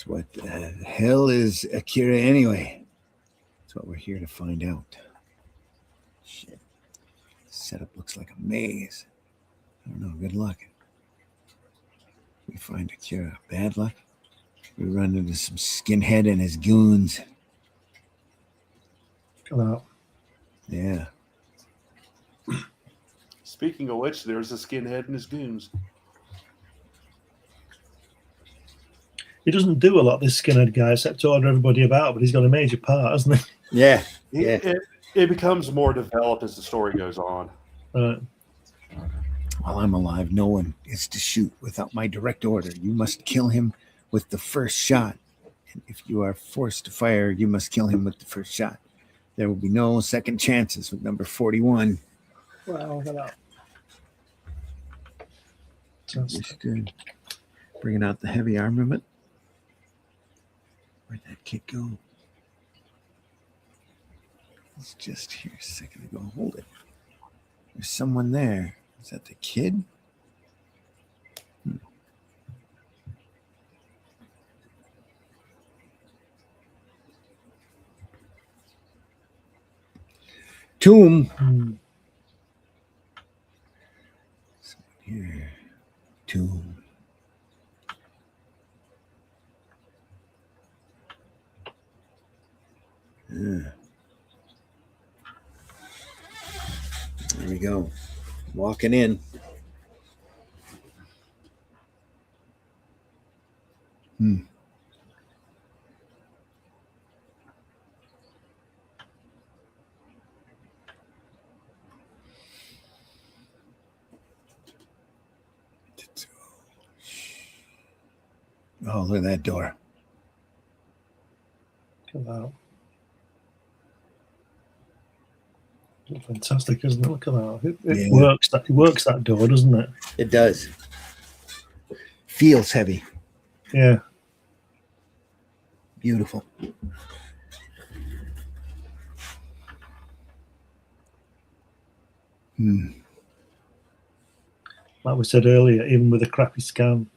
So what the hell is Akira anyway? That's what we're here to find out. Shit. Setup looks like a maze. I don't know. Good luck. We find Akira. Bad luck. We run into some skinhead and his goons. Come out. Yeah. Speaking of which, there's a skinhead and his goons. He doesn't do a lot, this skinhead guy, except to order everybody about, but he's got a major part, hasn't he? Yeah. It becomes more developed as the story goes on. Right. While I'm alive, no one is to shoot without my direct order. You must kill him with the first shot. And if you are forced to fire, you must kill him with the first shot. There will be no second chances with number 41. Wow, look at that. Good. Bringing out the heavy armament. Where'd that kid go? It's just here a second ago. Hold it. There's someone there. Is that the kid? Tomb. Here. Tomb. There we go. Walking in. Oh, look at that door. Come out. Fantastic, isn't it? Look at that. It works. It works, that door, doesn't it? It does. Feels heavy. Yeah. Beautiful. Like we said earlier, even with a crappy scan.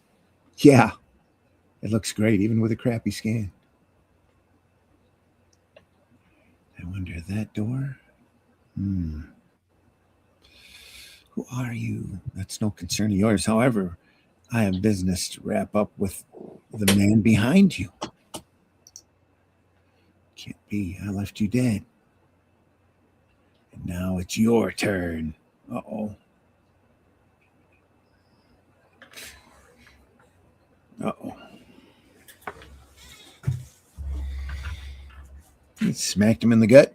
Yeah. It looks great, even with a crappy scan. I wonder, that door? Who are you? That's no concern of yours. However, I have business to wrap up with the man behind you. Can't be. I left you dead. And now it's your turn. Uh-oh. Uh-oh. He smacked him in the gut.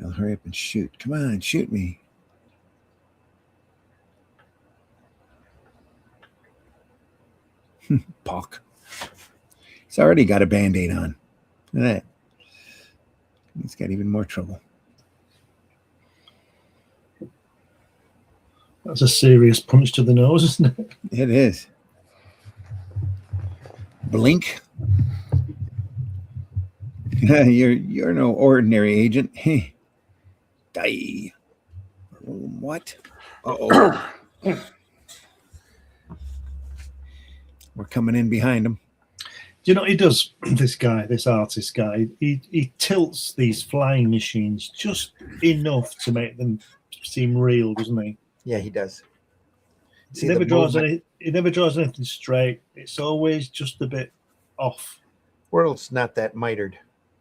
I'll hurry up and shoot. Come on, shoot me. Pock. He's already got a Band-Aid on. Look at that. He's got even more trouble. That's a serious punch to the nose, isn't it? It is. Blink. You're no ordinary agent. Die. What? Uh-oh. We're coming in behind him. Do you know what he does, this guy, this artist guy? He tilts these flying machines just enough to make them seem real, doesn't he? Yeah, he does. He never draws anything straight. It's always just a bit off. World's not that mitered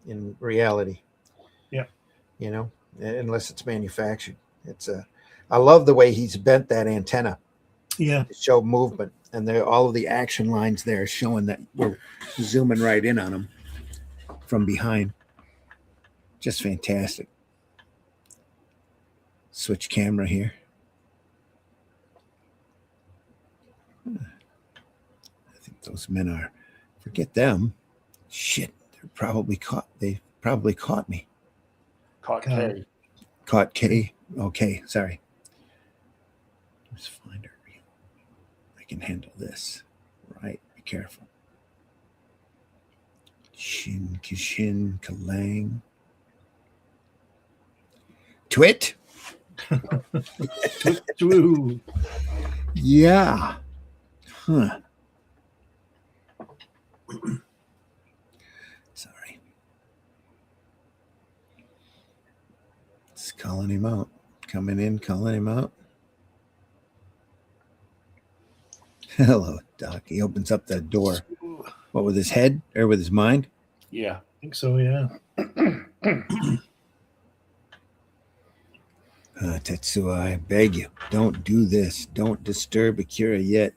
in reality. Yeah. You know, unless it's manufactured. I love the way he's bent that antenna. Yeah. To show movement. And all of the action lines there showing that we're zooming right in on them from behind. Just fantastic. Switch camera here. I think those men are, forget them. Shit, they're probably caught. They probably caught me. Caught K. Caught K. Okay, sorry. Let's find her. I can handle this. Right, be careful. Shin, Kishin, Kalang. Twit. Twit. Yeah. Huh. Sorry. It's calling him out. Coming in, calling him out. Hello, Doc. He opens up that door. What, with his head or with his mind? Yeah. I think so, yeah. Tetsuo, I beg you, don't do this. Don't disturb Akira yet.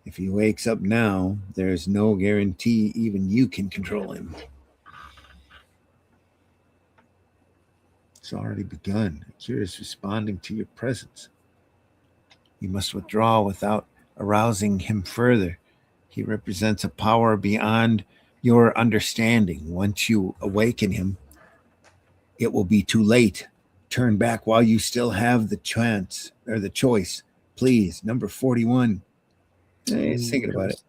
If he wakes up now, there's no guarantee even you can control him. It's already begun. Akira is responding to your presence. You must withdraw without arousing him further. He represents a power beyond your understanding. Once you awaken him, it will be too late. Turn back while you still have the chance or the choice. Please, number 41. Hey, he's thinking about it.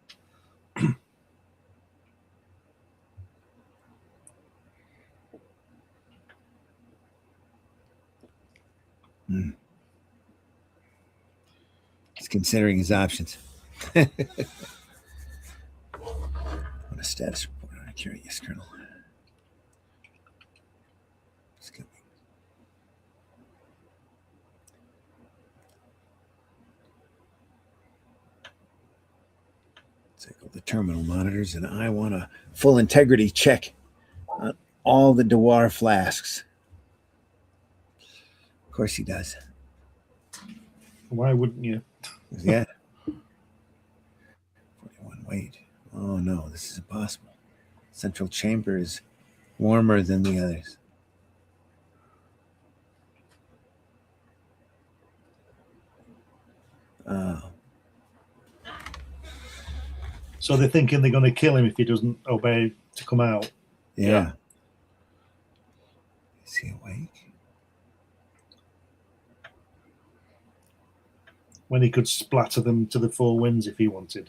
He's considering his options. What a status report on Akira, yes, Colonel. It's coming. Cycle the terminal monitors, and I want a full integrity check on all the Dewar flasks. Of course he does. Why wouldn't you? Yeah. 41, wait. Oh no, this is impossible. Central chamber is warmer than the others. Oh. So they're thinking they're going to kill him if he doesn't obey to come out. Yeah. Is he awake? When he could splatter them to the four winds if he wanted.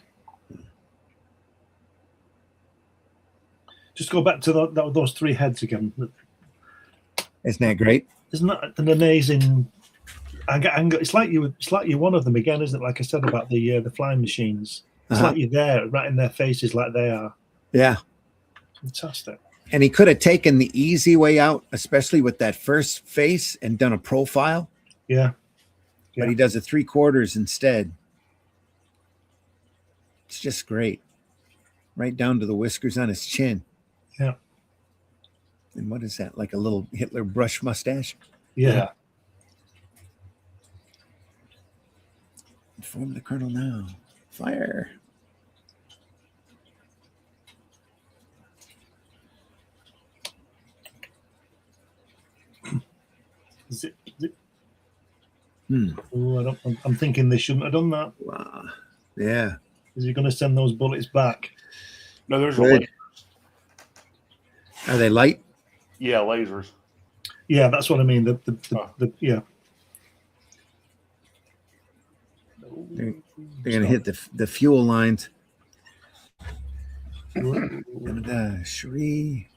Just go back to those three heads again. Isn't that great? Isn't that an amazing? It's like you're one of them again, isn't it? Like I said about the flying machines. It's like you're there, right in their faces, like they are. Yeah. Fantastic. And he could have taken the easy way out, especially with that first face, and done a profile. Yeah. But he does a 3/4 instead. It's just great. Right down to the whiskers on his chin. Yeah. And what is that? Like a little Hitler brush mustache? Yeah. Inform the colonel now. Fire. Is it? Oh, I'm thinking they shouldn't have done that. Wow. Yeah. Is he going to send those bullets back? No, there's Good. a laser. Are they light? Yeah, lasers. Yeah, that's what I mean. Yeah. They're going to hit the fuel lines. Scree.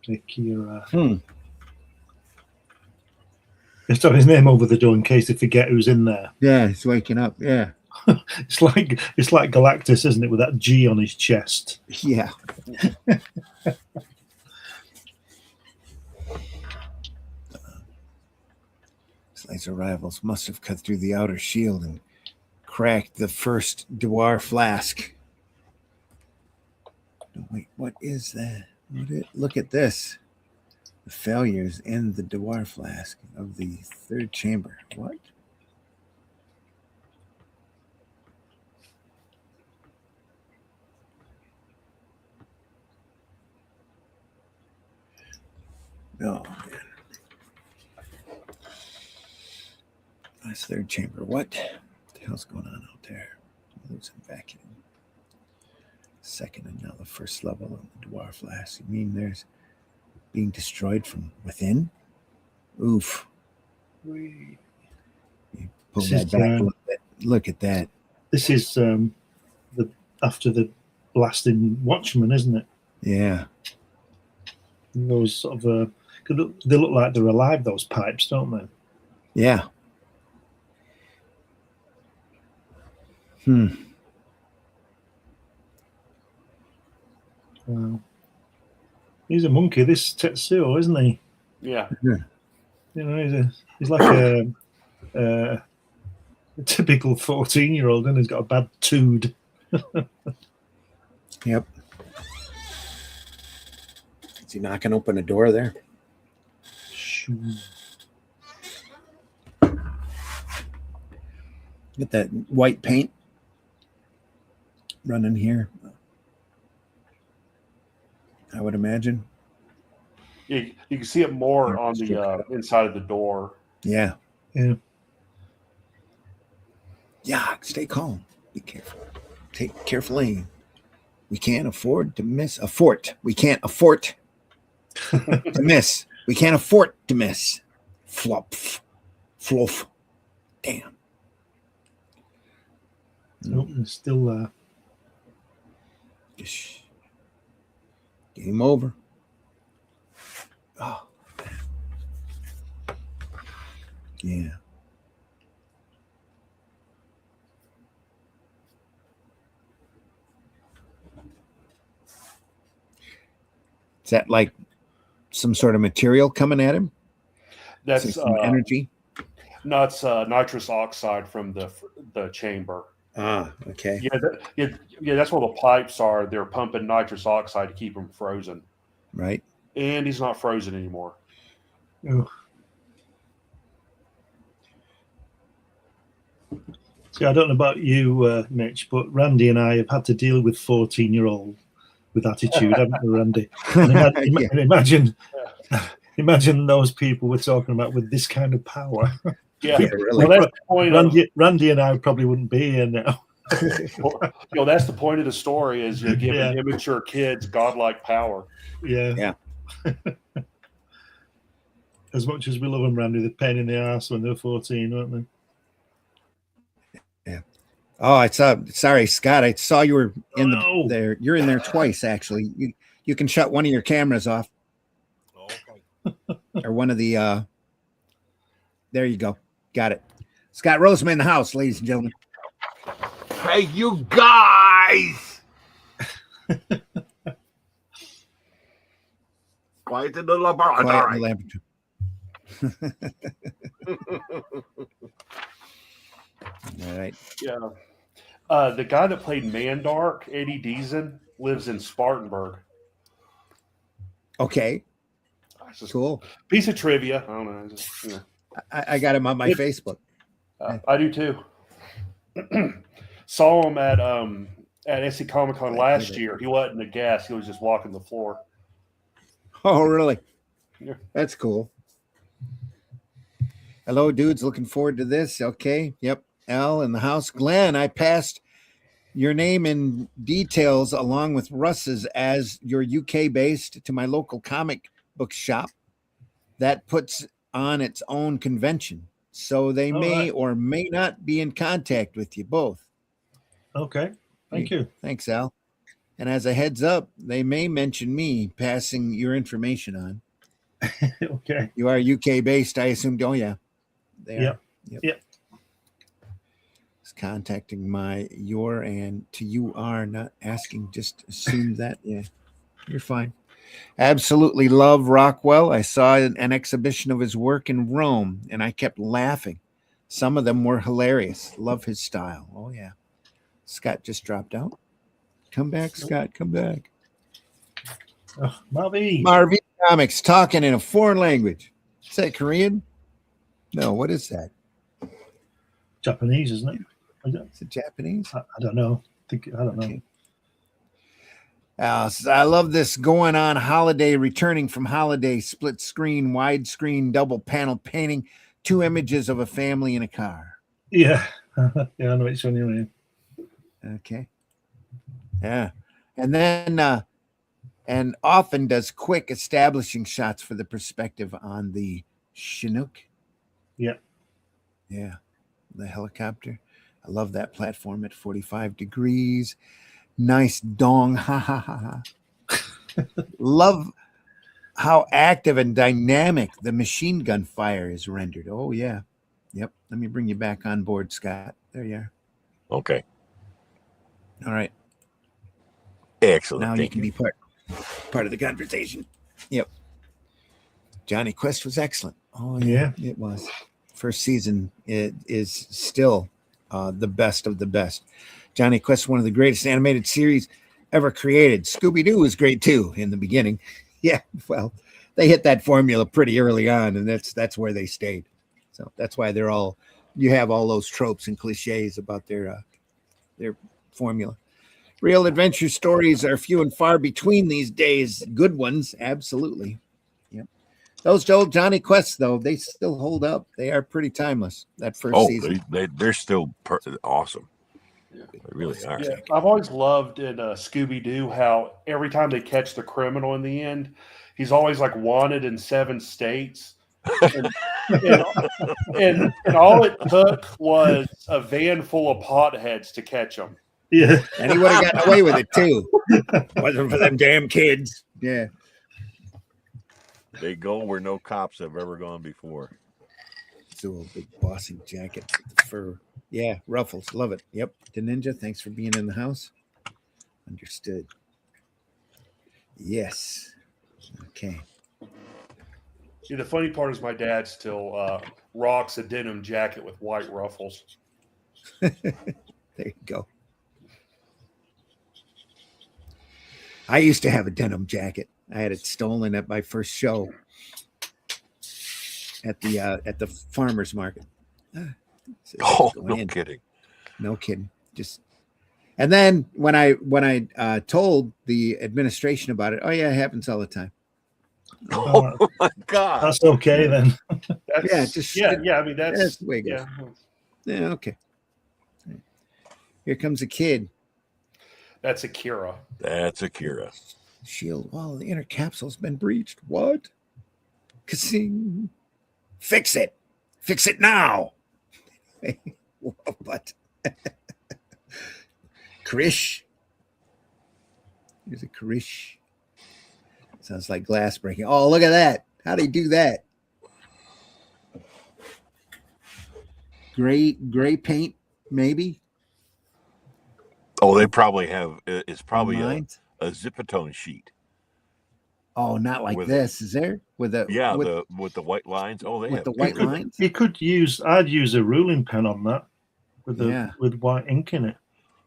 AKIRA. He's got his name over the door in case they forget who's in there. Yeah, he's waking up. Yeah. It's like Galactus, isn't it, with that G on his chest? Yeah. Laser rivals must have cut through the outer shield and cracked the first Dewar flask. Wait, what is that? Look at this. The failures in the Dewar flask of the third chamber. What? Oh, man. That's third chamber. What the hell's going on out there? Losing vacuum. Second and now the first level of the Dewar flask. You mean there's being destroyed from within? Oof. You pull that back a little bit. Look at that. This is the after the blasting Watchmen, isn't it? Yeah. Those sort of they look like they're alive. Those pipes, don't they? Yeah. Wow. He's a monkey, this Tetsuo, isn't he? Yeah. You know, he's like a typical 14-year-old, and he's got a bad tood. Yep. Is he not going to open a door there? Get that white paint running here, I would imagine. You can see it more on the inside of the door. Yeah. Yeah. Yeah. Stay calm. Be careful. Take carefully. We can't afford to miss a fort. We can't afford to miss. We can't afford to miss. Flop. Fluff. Damn. Nope, it's still Game over. Oh. Yeah. Is that like some sort of material coming at him? That's some energy. No, it's nitrous oxide from the chamber. Ah, okay. Yeah, that's where the pipes are. They're pumping nitrous oxide to keep him frozen. Right. And he's not frozen anymore. oh. See, I don't know about you, Mitch, but Randy and I have had to deal with 14-year-old with attitude, haven't we, Randy? And imagine those people we're talking about with this kind of power. Yeah, really. Well, that's the point. Randy and I probably wouldn't be here now. That's the point of the story: is you're giving immature kids godlike power. Yeah. As much as we love them, Randy, they're pain in the ass when they're 14, aren't they? Yeah. Oh, I saw. Sorry, Scott. I saw you were in there. You're in there twice, actually. You can shut one of your cameras off, or one of the. There you go. Got it. Scott Roseman in the house, ladies and gentlemen. Hey, you guys! Quiet in the laboratory. Quiet in the laboratory. All right. Yeah. The guy that played Mandark, Eddie Deason, lives in Spartanburg. Okay. Cool. Piece of trivia. I don't know. I got him on my Facebook. I do too. Saw him at SC Comic Con last year. He wasn't a guest. He was just walking the floor. Oh, really? Yeah. That's cool. Hello, dudes. Looking forward to this. Okay. Yep. Al in the house. Glenn, I passed your name and details along with Russ's as your UK based to my local comic book shop that puts on its own convention. So they may or may not be in contact with you both. Okay. Thank you. Thanks, Al. And as a heads up, they may mention me passing your information on. Okay. You are UK based, I assumed. Oh, yeah. They are. Yep. It's contacting your and to you are not asking. Just assume that. Yeah, you're fine. Absolutely love Rockwell. I saw an exhibition of his work in Rome, and I kept laughing. Some of them were hilarious. Love his style. Oh, yeah. Scott just dropped out. Come back, Scott. Come back. Oh, Marvy Comics talking in a foreign language. Is that Korean? No, what is that? Japanese, isn't it? Is it Japanese? I don't know. I don't know. I love this going on holiday, returning from holiday, split screen, widescreen, double panel painting, 2 images of a family in a car. Yeah. Yeah, I know which one you mean. Okay. Yeah. And then, and often does quick establishing shots for the perspective on the Chinook. Yeah. Yeah. The helicopter. I love that platform at 45 degrees. Nice dong. Ha ha ha ha. Love how active and dynamic the machine gun fire is rendered. Oh, yeah. Yep. Let me bring you back on board, Scott. There you are. Okay. All right. Excellent. Now you Thank can be part of the conversation. Yep. Johnny Quest was excellent. Oh, yeah. It was. First season it is still the best of the best. Johnny Quest, one of the greatest animated series ever created. Scooby-Doo was great too in the beginning. Yeah, well, they hit that formula pretty early on, and that's where they stayed. So that's why you have all those tropes and cliches about their formula. Real adventure stories are few and far between these days. Good ones, absolutely. Yep. Those old Johnny Quests, though, they still hold up. They are pretty timeless. That first season. They're still awesome. Yeah. They really are. Yeah, I've always loved in Scooby-Doo how every time they catch the criminal in the end, he's always like wanted in 7 states. And all it took was a van full of potheads to catch him. Yeah. And he would have gotten away with it too. Wasn't for them damn kids. Yeah. They go where no cops have ever gone before. So a big bossy jacket with the fur. Yeah, ruffles. Love it. Yep. The Ninja, thanks for being in the house. Understood. Yes. Okay. See, the funny part is my dad still rocks a denim jacket with white ruffles. There you go. I used to have a denim jacket. I had it stolen at my first show at the farmer's market. No kidding. No kidding. And then when I told the administration about it, oh yeah, it happens all the time. Oh my God. That's okay then. I mean that's the way it goes. Yeah, okay. Here comes a kid. That's AKIRA. That's AKIRA. Shield. Well, the inner capsule's been breached. What? Kasing. Fix it. Fix it now. What? Krish. Here's a Krish. Sounds like glass breaking. Oh, look at that. How do you do that? Gray paint, maybe. Oh, they probably have. It's probably a Zipatone sheet. Oh, not like this, is there? With the white lines. Oh, they with have the white lines. You could use. I'd use a ruling pen on that with white ink in it.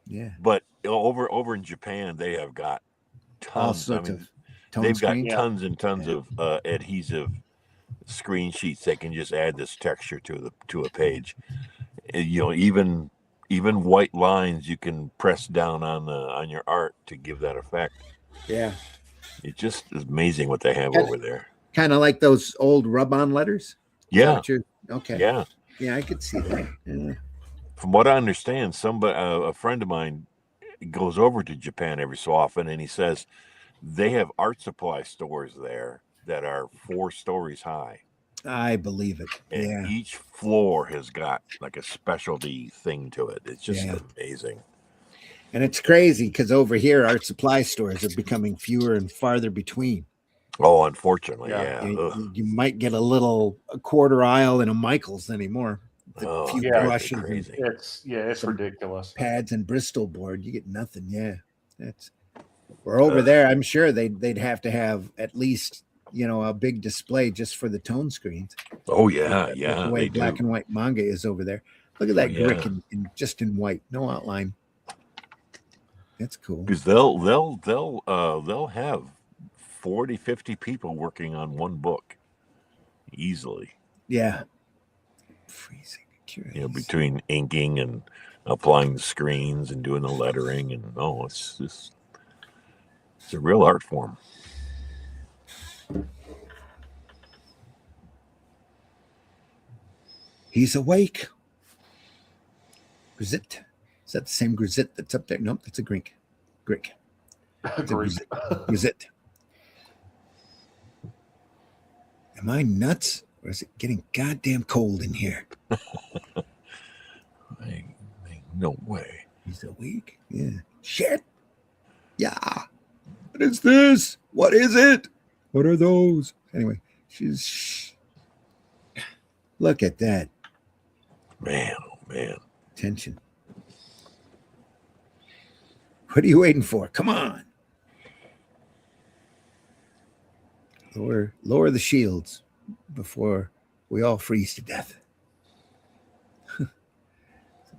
Yeah. But over in Japan, they have got tons. All sorts of they've got tons and tons of adhesive screen sheets. They can just add this texture to a page. Even white lines you can press down on your art to give that effect. Yeah. It's just amazing what they have over there. Kind of like those old rub-on letters. Yeah. Okay. Yeah. Yeah, I could see that. Yeah. From what I understand, a friend of mine goes over to Japan every so often, and he says they have art supply stores there that are 4 stories high. I believe it. And each floor has got like a specialty thing to it. It's just amazing. And it's crazy because over here, art supply stores are becoming fewer and farther between. Oh, unfortunately, You might get a quarter aisle in a Michael's anymore. Brushes, crazy. It's ridiculous. Pads and Bristol board, you get nothing. Yeah, we're over there. I'm sure they'd have to have at least a big display just for the tone screens. Oh yeah, yeah. The way black and white manga is over there. Look at that Grick in white, no outline. That's cool. Because they'll have 40, 50 people working on one book easily. Yeah. Freezing. Between inking and applying the screens and doing the lettering and it's a real art form. He's awake. Grizit. Is that the same Grizit that's up there? Nope, that's a Grick. Grizit. Am I nuts? Or is it getting goddamn cold in here? No way. He's awake. Yeah. Shit. Yeah. What is this? What is it? What are those? Anyway, she's. Look at that Man, oh man. tension. What are you waiting for? Come on. Lower the shields before we all freeze to death. The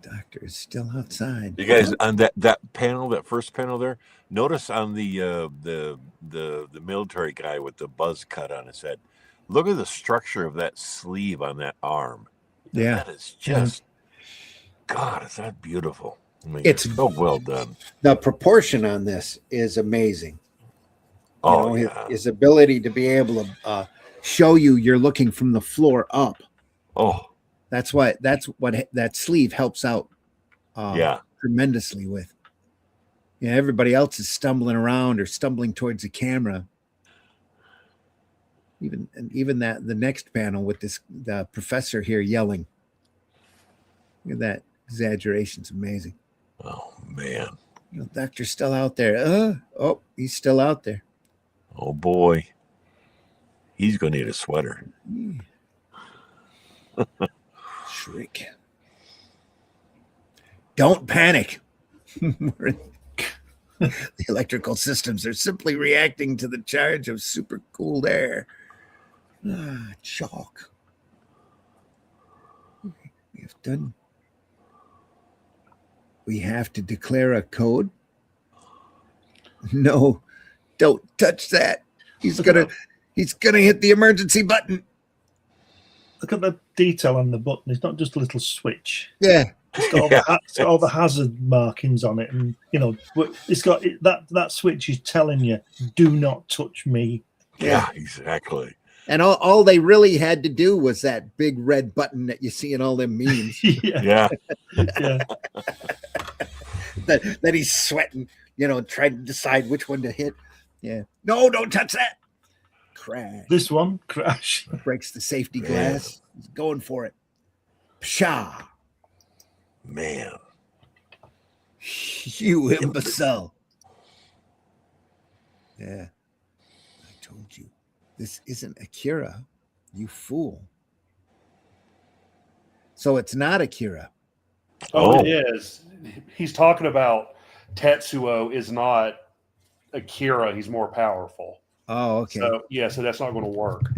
doctor is still outside. You guys on that panel, that first panel there, notice on the military guy with the buzz cut on his head. Look at the structure of that sleeve on that arm. Yeah. That is just God, is that beautiful? I mean, It's so well done. The proportion on this is amazing. Oh, his, yeah. his ability to be able to show you're looking from the floor up. Oh, That's what that sleeve helps out yeah. tremendously with. Yeah, everybody else is stumbling around or stumbling towards the camera. Even that the next panel with the professor here yelling. Look at that exaggeration's amazing. Oh, man. Doctor's still out there. Oh, he's still out there. Oh, boy. He's going to need a sweater. Shriek. Don't panic. The electrical systems are simply reacting to the charge of supercooled air. Chalk. We have to declare a code. No, don't touch that. He's gonna hit the emergency button. Look at the detail on the button. It's not just a little switch. Yeah. It's got all the hazard markings on it, and it's got that switch is telling you, "Do not touch me." Yeah, exactly. And all they really had to do was that big red button that you see in all them memes. Yeah. that he's sweating, trying to decide which one to hit. Yeah. No, don't touch that. Crash. This one, crash. Breaks the safety glass. He's going for it. Pshaw. Man. You imbecile. Yeah. I told you. This isn't Akira, you fool. So it's not Akira. Oh, it is. He's talking about Tetsuo is not Akira. He's more powerful. Oh, okay. So that's not going to work.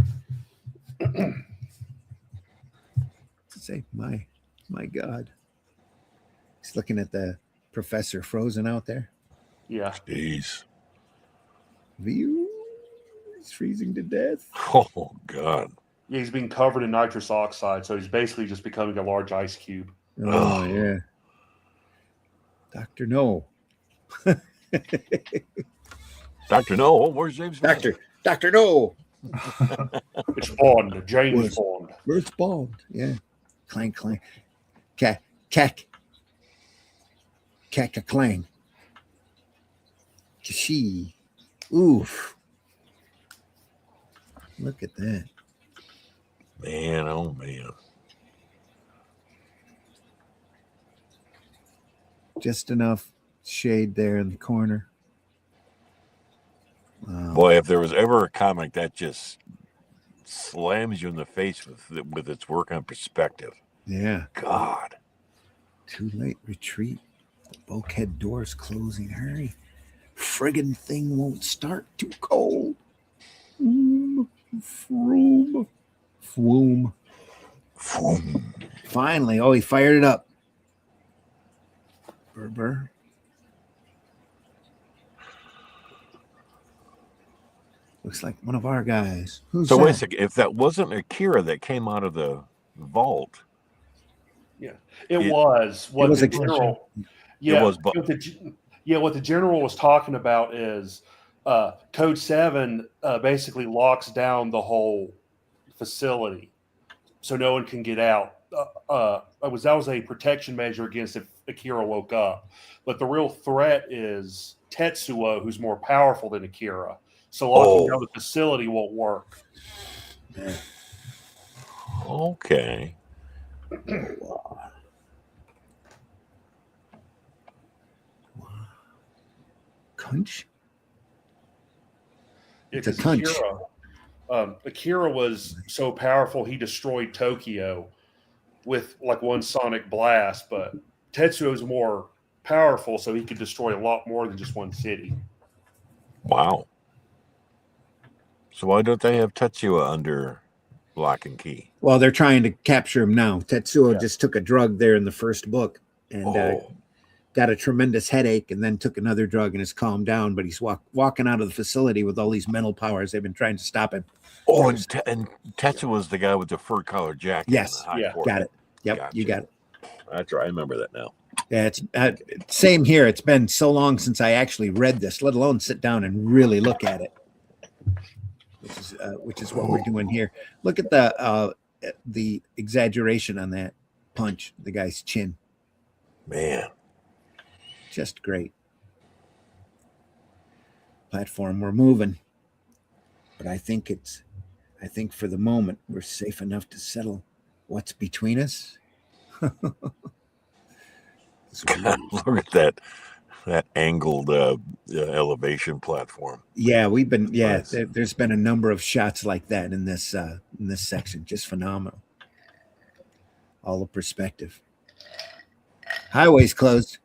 Say, my God. He's looking at the professor frozen out there. Yeah. Jeez. He's freezing to death. Oh, God. Yeah, he's being covered in nitrous oxide, so he's basically just becoming a large ice cube. Oh, yeah. Dr. No. Dr. No, where's James Bond? Dr. No. It's Bond, James Bond. Where's Bond? Yeah. Clank, clank. Cack. Cack-a-clang. Kashi. Oof. Look at that. Man, oh, man. Just enough shade there in the corner. Wow. Boy, if there was ever a comic that just slams you in the face with its work on perspective. Yeah. God. Too late retreat. The bulkhead door's closing. Hurry. Friggin' thing won't start. Too cold. Froom. Finally. Oh, he fired it up. Burr. Looks like one of our guys. Who's So that? wait a second. If that wasn't Akira that came out of the vault. Yeah, it was. What was the Akira. general? It Yeah, was, what the general was talking about is Code 7 basically locks down the whole facility, so no one can get out. That was a protection measure against if Akira woke up. But the real threat is Tetsuo, who's more powerful than Akira. So locking down the facility won't work. Okay. punch? Yeah, It's a 'cause punch. Akira was so powerful he destroyed Tokyo with like one sonic blast, but Tetsuo is more powerful, so he could destroy a lot more than just one city. Wow. So why don't they have Tetsuya under lock and key? Well, they're trying to capture him now. Tetsuo Yeah. just took a drug there in the first book and got a tremendous headache, and then took another drug and has calmed down. But he's walking out of the facility with all these mental powers. They've been trying to stop him. Oh, and Tetsuya was the guy with the fur collar jacket. Yes. And the high Yeah. forehead. Got it. Yep, Gotcha. you got it. That's right. I remember that now. Yeah, it's same here. It's been so long since I actually read this, let alone sit down and really look at it. Which is what we're doing here. Look at the exaggeration on that punch, the guy's chin. Man. Just great. Platform, we're moving. But I think for the moment we're safe enough to settle what's between us. God, look at that angled elevation platform. Yeah, Nice. there's been a number of shots like that in this section. Just phenomenal. All the perspective. Highway's closed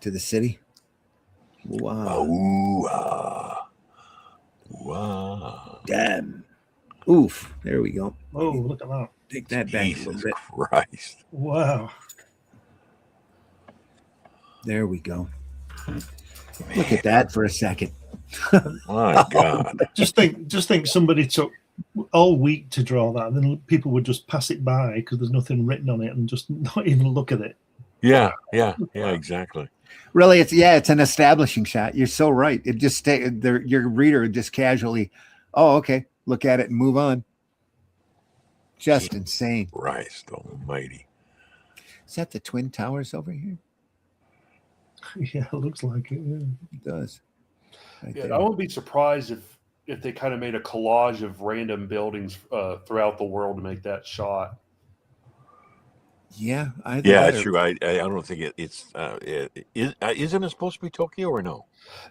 to the city. Wow. Wow. Damn. Oof. There we go. Oh, look at that. Take that back a little Jesus bit. Christ. Wow. There we go. Look at that for a second. My God. Just think somebody took all week to draw that, and then people would just pass it by because there's nothing written on it and just not even look at it. Yeah, exactly. Really, it's an establishing shot. You're so right. It just your reader would just casually, oh, okay, look at it and move on. Just insane. Christ almighty. Is that the Twin Towers over here? Yeah, it looks like it. Yeah. It does. Right Yeah, there. I wouldn't be surprised if they kind of made a collage of random buildings throughout the world to make that shot. Yeah, Yeah, true. I don't think isn't it supposed to be Tokyo or no?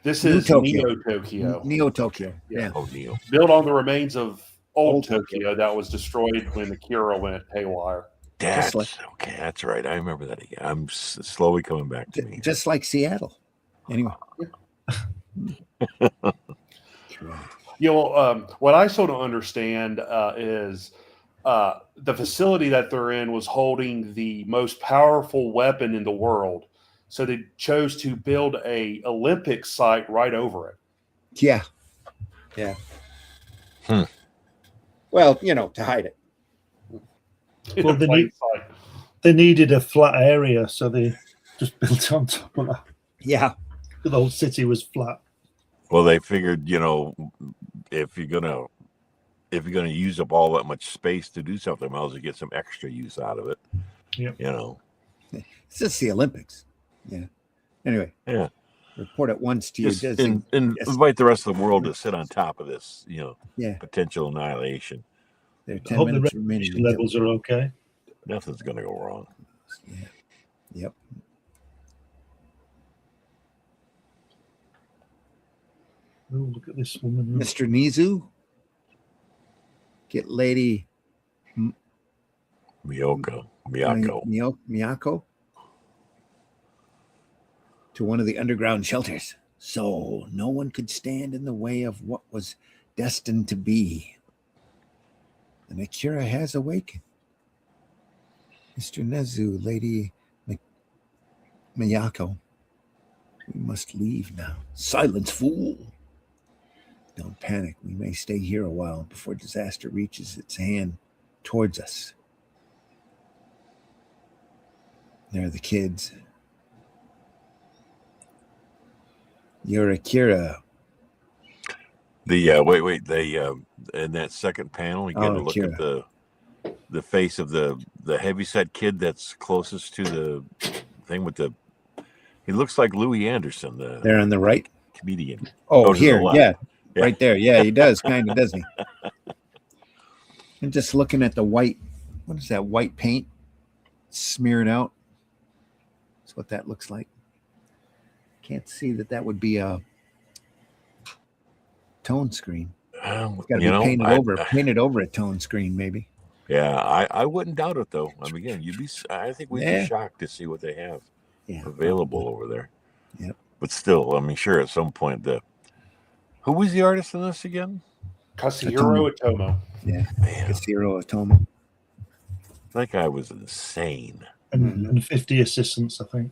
This New is Tokyo. Neo Tokyo, Neo Tokyo. Yeah. Oh, Neo. built on the remains of old Old Tokyo that was destroyed when Akira went haywire. That's like- okay. That's right. I remember that again. I'm slowly coming back to me. Just like Seattle. Anyway. You know, what I sort of understand is the facility that they're in was holding the most powerful weapon in the world, so they chose to build a Olympic site right over it. Yeah. Well, to hide it. Well, In plain sight. They needed a flat area, so they just built on top of that. Yeah. The whole city was flat. Well, they figured, if you're gonna use up all that much space to do something, might as well get some extra use out of it. Yep. It's just the Olympics. Yeah. Anyway. Yeah. Report at once to you. Just and invite the rest of the world to sit on top of this, Yeah. potential annihilation. There are I 10 hope the minutes remaining. radiation levels are okay. Nothing's gonna go wrong. Yeah. Yep. Oh, look at this woman. Mr. Nizu. Get Lady Miyako. Miyako to one of the underground shelters, so no one could stand in the way of what was destined to be. And Akira has awakened. Mr. Nezu, Lady Miyako, we must leave now. Silence, fool! Don't panic. We may stay here a while before disaster reaches its hand towards us. There are the kids. You're Akira. Wait. In that second panel, you get a look Akira. at the face of the heavyset kid that's closest to the thing with the. He looks like Louis Anderson, the There on the right. comedian. Oh, to the here, left. yeah, Yeah. right there. Yeah, he does, kind of, doesn't he? And just looking at the white, what is that white paint smeared out? That's what that looks like. can't see that would be a tone screen. It's got to You be know, painted over a tone screen, maybe. yeah, I wouldn't doubt it though. I mean, again, I think we'd be shocked to see what they have available probably. over there. Yep. But still, I mean, sure, at some point, who was the artist in this again? Kazuhiro Otomo. Yeah, Man, Kazuhiro Otomo. that guy was insane. And 50 assistants, I think.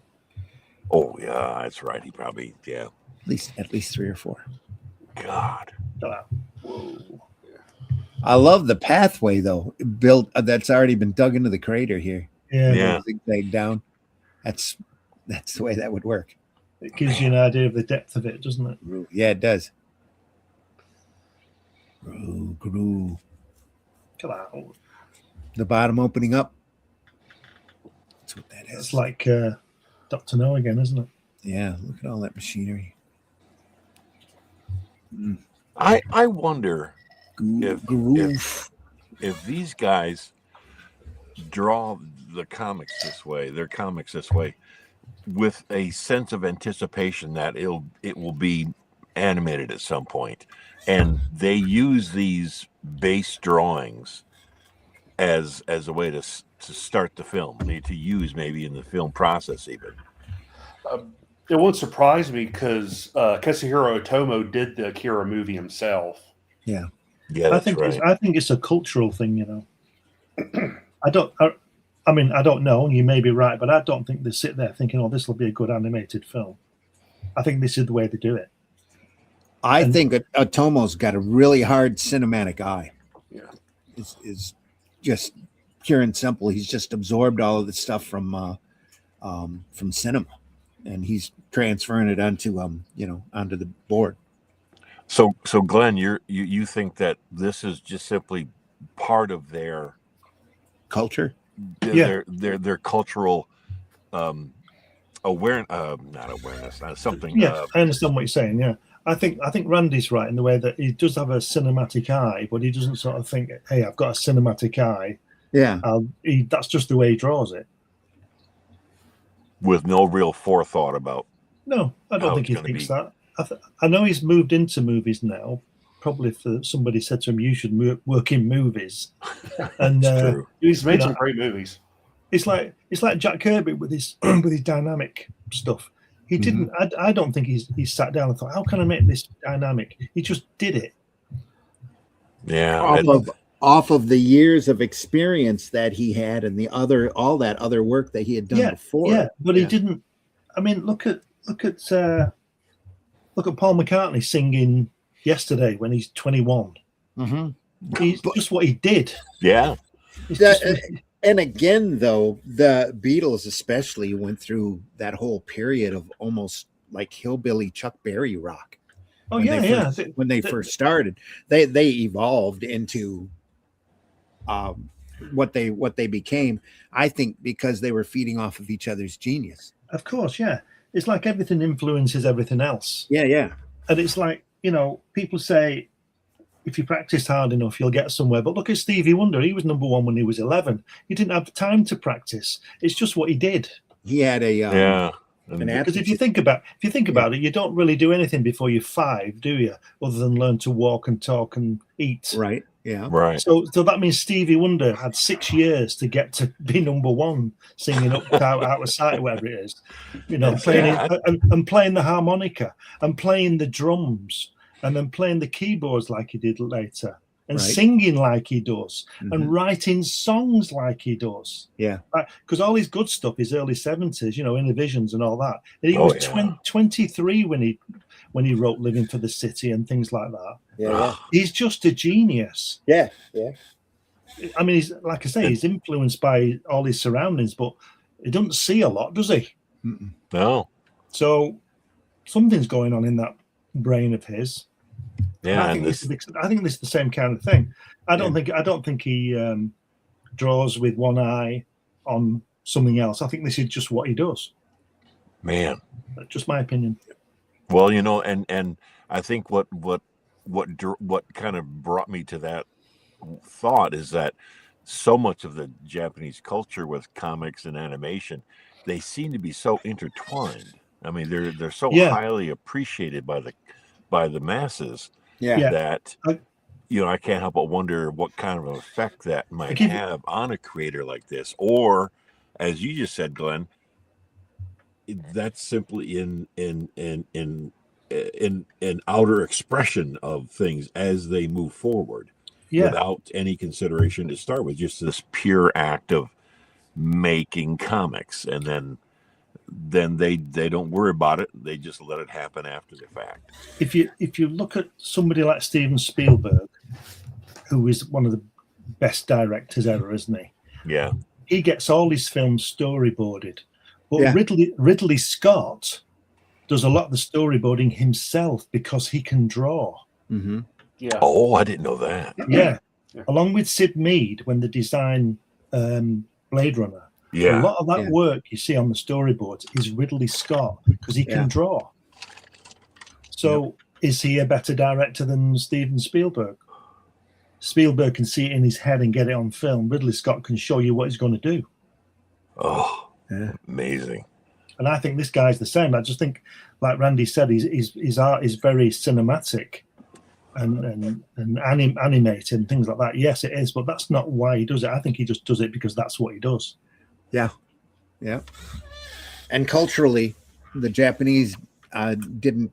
Oh yeah, that's right. He probably At least 3 or 4. God. Whoa. I love the pathway though, built that's already been dug into the crater here. Yeah. Zigzag down. That's the way that would work. It gives you an idea of the depth of it, doesn't it? Yeah, it does. Gru. Come on. The bottom opening up. That's what that is. It's like Dr. No again, isn't it? Yeah, look at all that machinery. I wonder Groove. if these guys draw their comics this way, with a sense of anticipation that it will be animated at some point, and they use these base drawings as a way to start the film, to use maybe in the film process even. It won't surprise me because Kazuhiro Otomo did the Akira movie himself. Yeah, I think it's a cultural thing, you know. I don't know. You may be right, but I don't think they sit there thinking, "Oh, this will be a good animated film." I think this is the way to do it. I think Otomo's got a really hard cinematic eye. Yeah, is just pure and simple. He's just absorbed all of the stuff from cinema, and he's transferring it onto onto the board. So Glenn, you think that this is just simply part of their culture? Their cultural not awareness, something. Yeah, I understand what you're saying. Yeah, I think Randy's right in the way that he does have a cinematic eye, but he doesn't sort of think, "Hey, I've got a cinematic eye." Yeah, that's just the way he draws it, with no real forethought about. No, I don't think he thinks that. I know he's moved into movies now. Probably for somebody said to him, "You should work in movies," and he's made some great movies. It's like Jack Kirby with his with his dynamic stuff. He didn't. I don't think he sat down and thought, "How can I make this dynamic?" He just did it. Yeah, off of the years of experience that he had and all that other work that he had done before. Yeah, but he didn't. I mean, look at Paul McCartney singing Yesterday when he's 21. He's just what he did. Yeah. And again, though, the Beatles especially went through that whole period of almost like hillbilly Chuck Berry rock. Oh, when they first started, they evolved into what they became. I think because they were feeding off of each other's genius. Of course, yeah. It's like everything influences everything else. Yeah. And it's like, people say, if you practice hard enough, you'll get somewhere. But look at Stevie Wonder. He was number one when he was 11. He didn't have time to practice. It's just what he did. He had because if you think about it, you don't really do anything before you're 5, do you? Other than learn to walk and talk and eat. Right. Yeah. Right. So that means Stevie Wonder had 6 years to get to be number one, singing up out of sight, whatever it is. Playing the harmonica and playing the drums. And then playing the keyboards like he did later, and singing like he does, and writing songs like he does. Yeah, because all his good stuff is early 70s, Innovisions and all that. And he was 23 when he wrote "Living for the City" and things like that. Yeah, he's just a genius. Yeah. I mean, he's like I say, he's influenced by all his surroundings, but he doesn't see a lot, does he? No. So something's going on in that brain of his. Yeah, I think this is the same kind of thing. I don't think he draws with one eye on something else. I think this is just what he does. Man, that's just my opinion. Well, and I think what kind of brought me to that thought is that so much of the Japanese culture with comics and animation, they seem to be so intertwined. I mean, they're so Yeah. highly appreciated by the masses Yeah. that I- I can't help but wonder what kind of effect that might give- have on a creator like this. Or, as you just said, Glenn, that's simply in outer expression of things as they move forward, Yeah. without any consideration to start with, just this pure act of making comics, and then they don't worry about it. They just let it happen after the fact. If you look at somebody like Steven Spielberg, who is one of the best directors ever, isn't he? Yeah. He gets all his films storyboarded, but Yeah. Ridley Scott does a lot of the storyboarding himself because he can draw. Mm-hmm. Yeah. Oh, I didn't know that. Yeah. Yeah. Along with Sid Mead, when they design Blade Runner, a Yeah. lot of that Yeah. work you see on the storyboards is Ridley Scott because he can Yeah. draw. So is he a better director than Steven Spielberg? Spielberg can see it in his head and get it on film. Ridley Scott can show you what he's going to do. Oh, Yeah. amazing. And I think this guy's the same. I just think, like Randy said, his art is very cinematic and animated and things like that. Yes, it is, but that's not why he does it. I think he just does it because that's what he does. Yeah. Yeah. And culturally, the Japanese didn't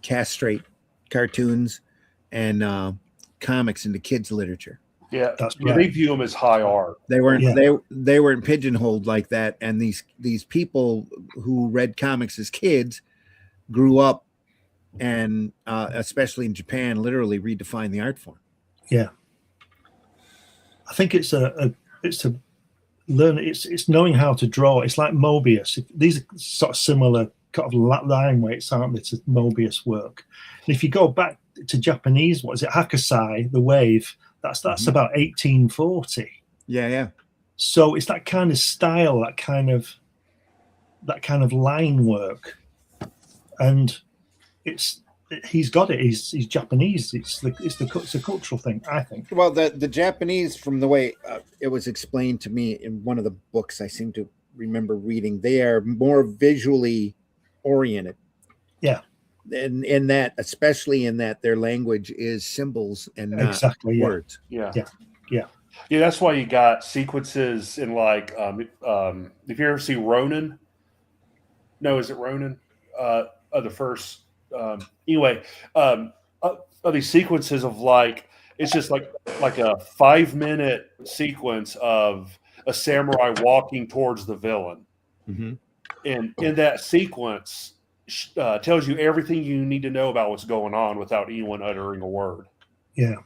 castrate cartoons and comics into kids' literature. Yeah. That's Yeah, right. they view them as high art. They weren't Yeah. they weren't pigeonholed like that. And these people who read comics as kids grew up and especially in Japan, literally redefined the art form. Yeah, I think it's knowing how to draw. It's like Mobius. These are sort of similar kind of line weights, aren't they, to Mobius work? And if you go back to Japanese, what is it, Hakusai, the wave? That's about 1840. Yeah, yeah. So it's that kind of style, that kind of line work, and he's got it. He's Japanese. It's a cultural thing, I think. Well, the Japanese, from the way it was explained to me in one of the books I seem to remember reading, they are more visually oriented. Yeah. In that, especially in that their language is symbols and not Exactly, yeah. words. Yeah. Yeah. Yeah, that's why you got sequences in like if you ever see Ronin. No, is it Ronin? The first anyway, of these sequences of like it's just like a 5-minute sequence of a samurai walking towards the villain. Mm-hmm. And in that sequence tells you everything you need to know about what's going on without anyone uttering a word. Yeah.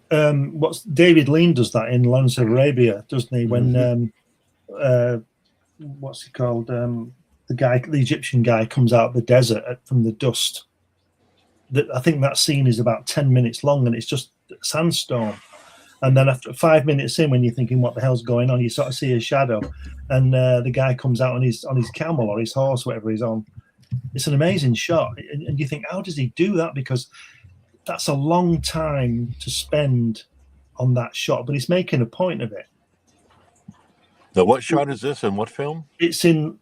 What's David Lean does that in Lawrence of Arabia, doesn't he? When what's he called? The Egyptian guy comes out of the desert from the dust. I think that scene is about 10 minutes long, and it's just a sandstorm. And then after 5 minutes in, when you're thinking, what the hell's going on, you sort of see a shadow, and the guy comes out on his camel or his horse, whatever he's on. It's an amazing shot, and you think, how does he do that? Because that's a long time to spend on that shot, but he's making a point of it. Now, what shot is this and what film? It's in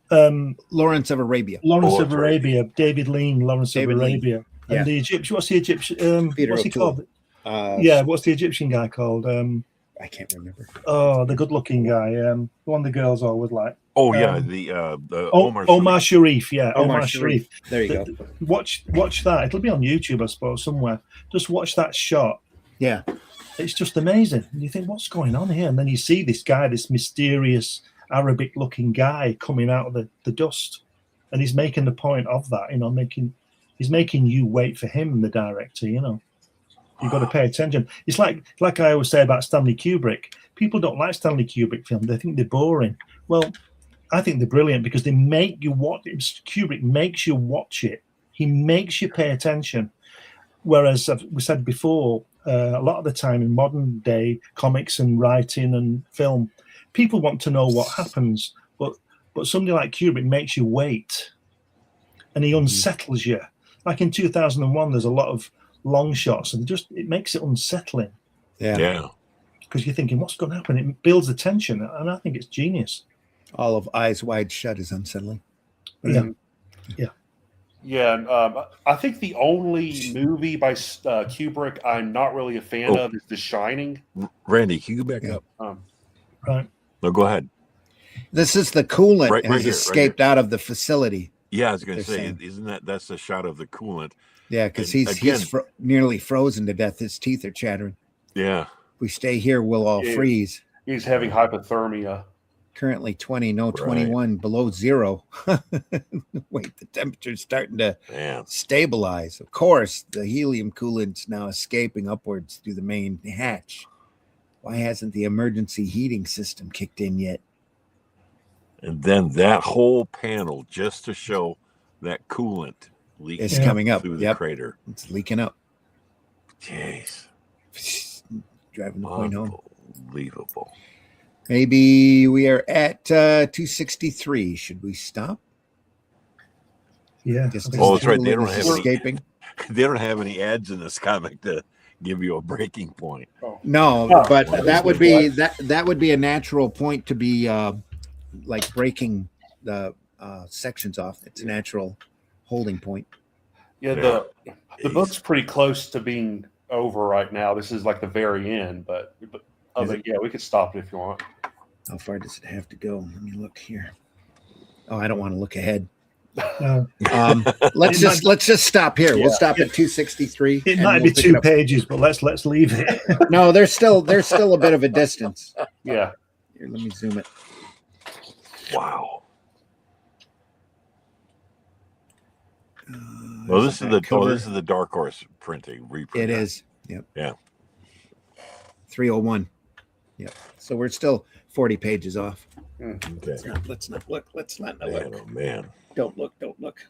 Lawrence of Arabia. Lawrence Oh, of Arabia, David Lean, Lawrence David of Lean. Arabia. Yeah. And the Egyptian, what's the Egyptian, Peter what's he O'Toole. called? Yeah, what's the Egyptian guy called? I can't remember. Oh, the good-looking guy, the one the girls always like. Oh yeah, the Omar Sharif. Yeah, Omar Omar Sharif. There you go. Watch that. It'll be on YouTube, I suppose, somewhere. Just watch that shot. Yeah. It's just amazing. And you think, what's going on here? And then you see this guy, this mysterious Arabic-looking guy coming out of the dust, and he's making the point of that. He's making you wait for him, the director. You've got to pay attention. It's like I always say about Stanley Kubrick. People don't like Stanley Kubrick films. They think they're boring. Well, I think they're brilliant because they make you watch it. Kubrick makes you watch it. He makes you pay attention. Whereas we said before, a lot of the time in modern day comics and writing and film, people want to know what happens. But somebody like Kubrick makes you wait, and he unsettles you. Like in 2001, there's a lot of long shots, and it makes it unsettling. Yeah. Yeah. Because you're thinking, what's going to happen? It builds the tension, and I think it's genius. All of Eyes Wide Shut is unsettling. Yeah. Yeah, and I think the only movie by Kubrick I'm not really a fan of is The Shining. Randy, can you back Yeah. up? Right. No, go ahead. This is the coolant Right has here, escaped out of the facility. Yeah, I was going to They're say, saying. isn't that's the shot of the coolant? Yeah, because And he's nearly frozen to death. His teeth are chattering. Yeah. If we stay here, we'll all Yeah. freeze. He's having hypothermia. Currently 20, no Right. 21, below zero. Wait, the temperature's starting to Man. stabilize. Of course, the helium coolant's now escaping upwards through the main hatch. Why hasn't the emergency heating system kicked in yet? And then that whole panel just to show that coolant leaking It's coming up. through the Yep. crater. It's leaking up. Jeez. Driving the point home. Unbelievable. Maybe we are at 263. Should we stop? Yeah. Just I think Oh, as that's the right. They coolant don't is have any- escaping. They don't have any ads in this comic to give you a breaking point. No, Oh, but well, that would that's be that would be a natural point to be like breaking the sections off. It's a natural holding point. Yeah, the book's pretty close to being over right now. This is like the very end, but I Is think yeah, we could stop it if you want. How far does it have to go? Let me look here. Oh, I don't want to look ahead. No. Let's just stop here. We'll Yeah. stop at 263. It and might we'll be pick it 2 up. pages, but let's leave it. No, there's still a bit of a distance. Yeah, Here, let me zoom it. Wow. Well, There's this is that the cover. this is the Dark Horse printing reprint. It is. Yep. Yeah. 301. Yep. So we're still 40 pages off. Okay. Let's not look. Let's not Man, look. oh man. Don't look. Don't look.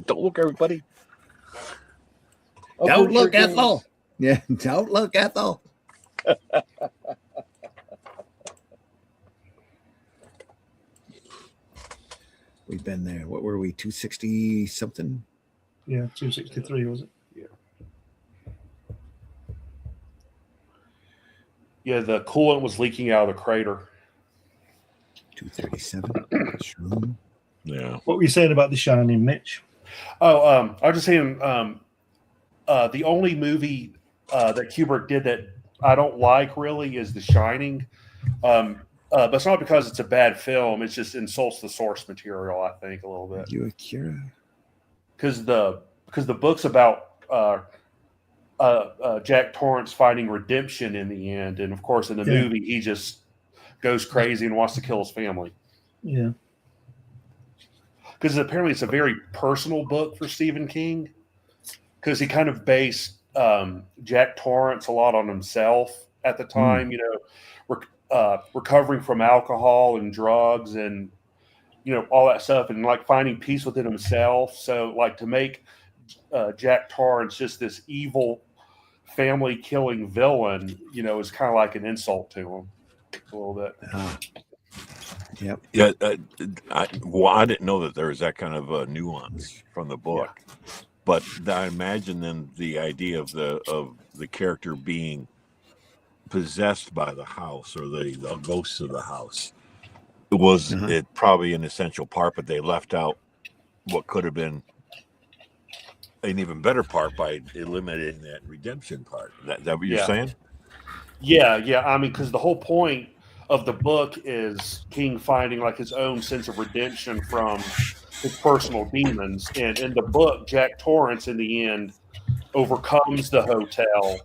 Don't look, everybody. Don't look, Ethel. Yeah. Don't look, Ethel. We've been there. What were we? 260 something? Yeah, 263 was it? yeah. The coolant was leaking out of the crater. 237. Shroom. Yeah. What were you saying about The Shining, Mitch? Oh, I was just saying, the only movie that Kubrick did that I don't like really is The Shining. But it's not because it's a bad film. It just insults the source material, I think, a little bit. You AKIRA? Because the book's about Jack Torrance finding redemption in the end, and of course in the Yeah. movie he just goes crazy and wants to kill his family. Yeah. Because apparently it's a very personal book for Stephen King, because he kind of based Jack Torrance a lot on himself at the time. You know, recovering from alcohol and drugs and all that stuff, and like finding peace within himself. So like to make Jack Torrance just this evil family killing villain, is kind of like an insult to him a little bit. Yep. Yeah. I didn't know that there was that kind of nuance from the book, but I imagine then the idea of the character being possessed by the house or the ghosts of the house was it probably an essential part, but they left out what could have been an even better part by eliminating that redemption part. That what you're saying? Yeah. I mean, because the whole point of the book is King finding like his own sense of redemption from his personal demons, and in the book, Jack Torrance in the end overcomes the hotel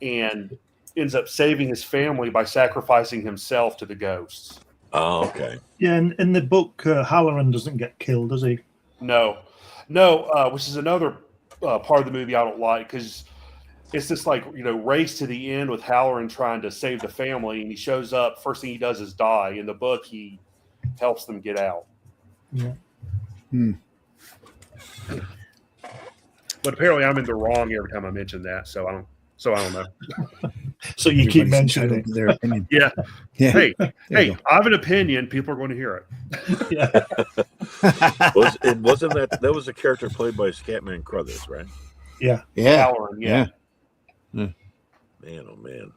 and ends up saving his family by sacrificing himself to the ghosts. Oh, okay. Yeah, and in the book, Halloran doesn't get killed, does he? No, which is another part of the movie I don't like, because it's this like race to the end with Halloran trying to save the family, and he shows up. First thing he does is die. In the book, he helps them get out. Yeah. But apparently, I'm in the wrong every time I mention that. So I don't know. So you keep Everybody's mentioning entitled to their opinion. Yeah. Yeah. Hey, There you I have an opinion. People are going to hear it. Yeah. Wasn't that was a character played by Scatman Crothers, right? Yeah. Yeah. Halloran, yeah. Man, oh man.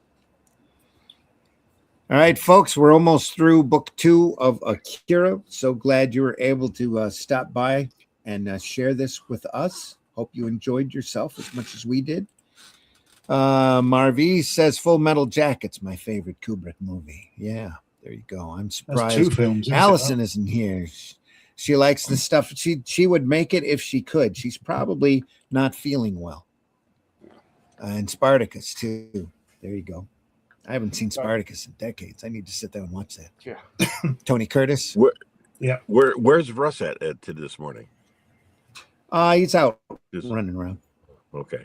All right, folks, we're almost through book 2 of Akira. So glad you were able to stop by and share this with us. Hope you enjoyed yourself as much as we did. Marvi says Full Metal Jacket's my favorite Kubrick movie. Yeah, there you go. I'm surprised. That's 2 films. Allison isn't here. She likes the stuff. She would make it if she could. She's probably not feeling well. And Spartacus too. There you go. I haven't seen Spartacus in decades. I need to sit down and watch that. Yeah. Tony Curtis. Where's Russ at to this morning? He's out Just- running around. Okay.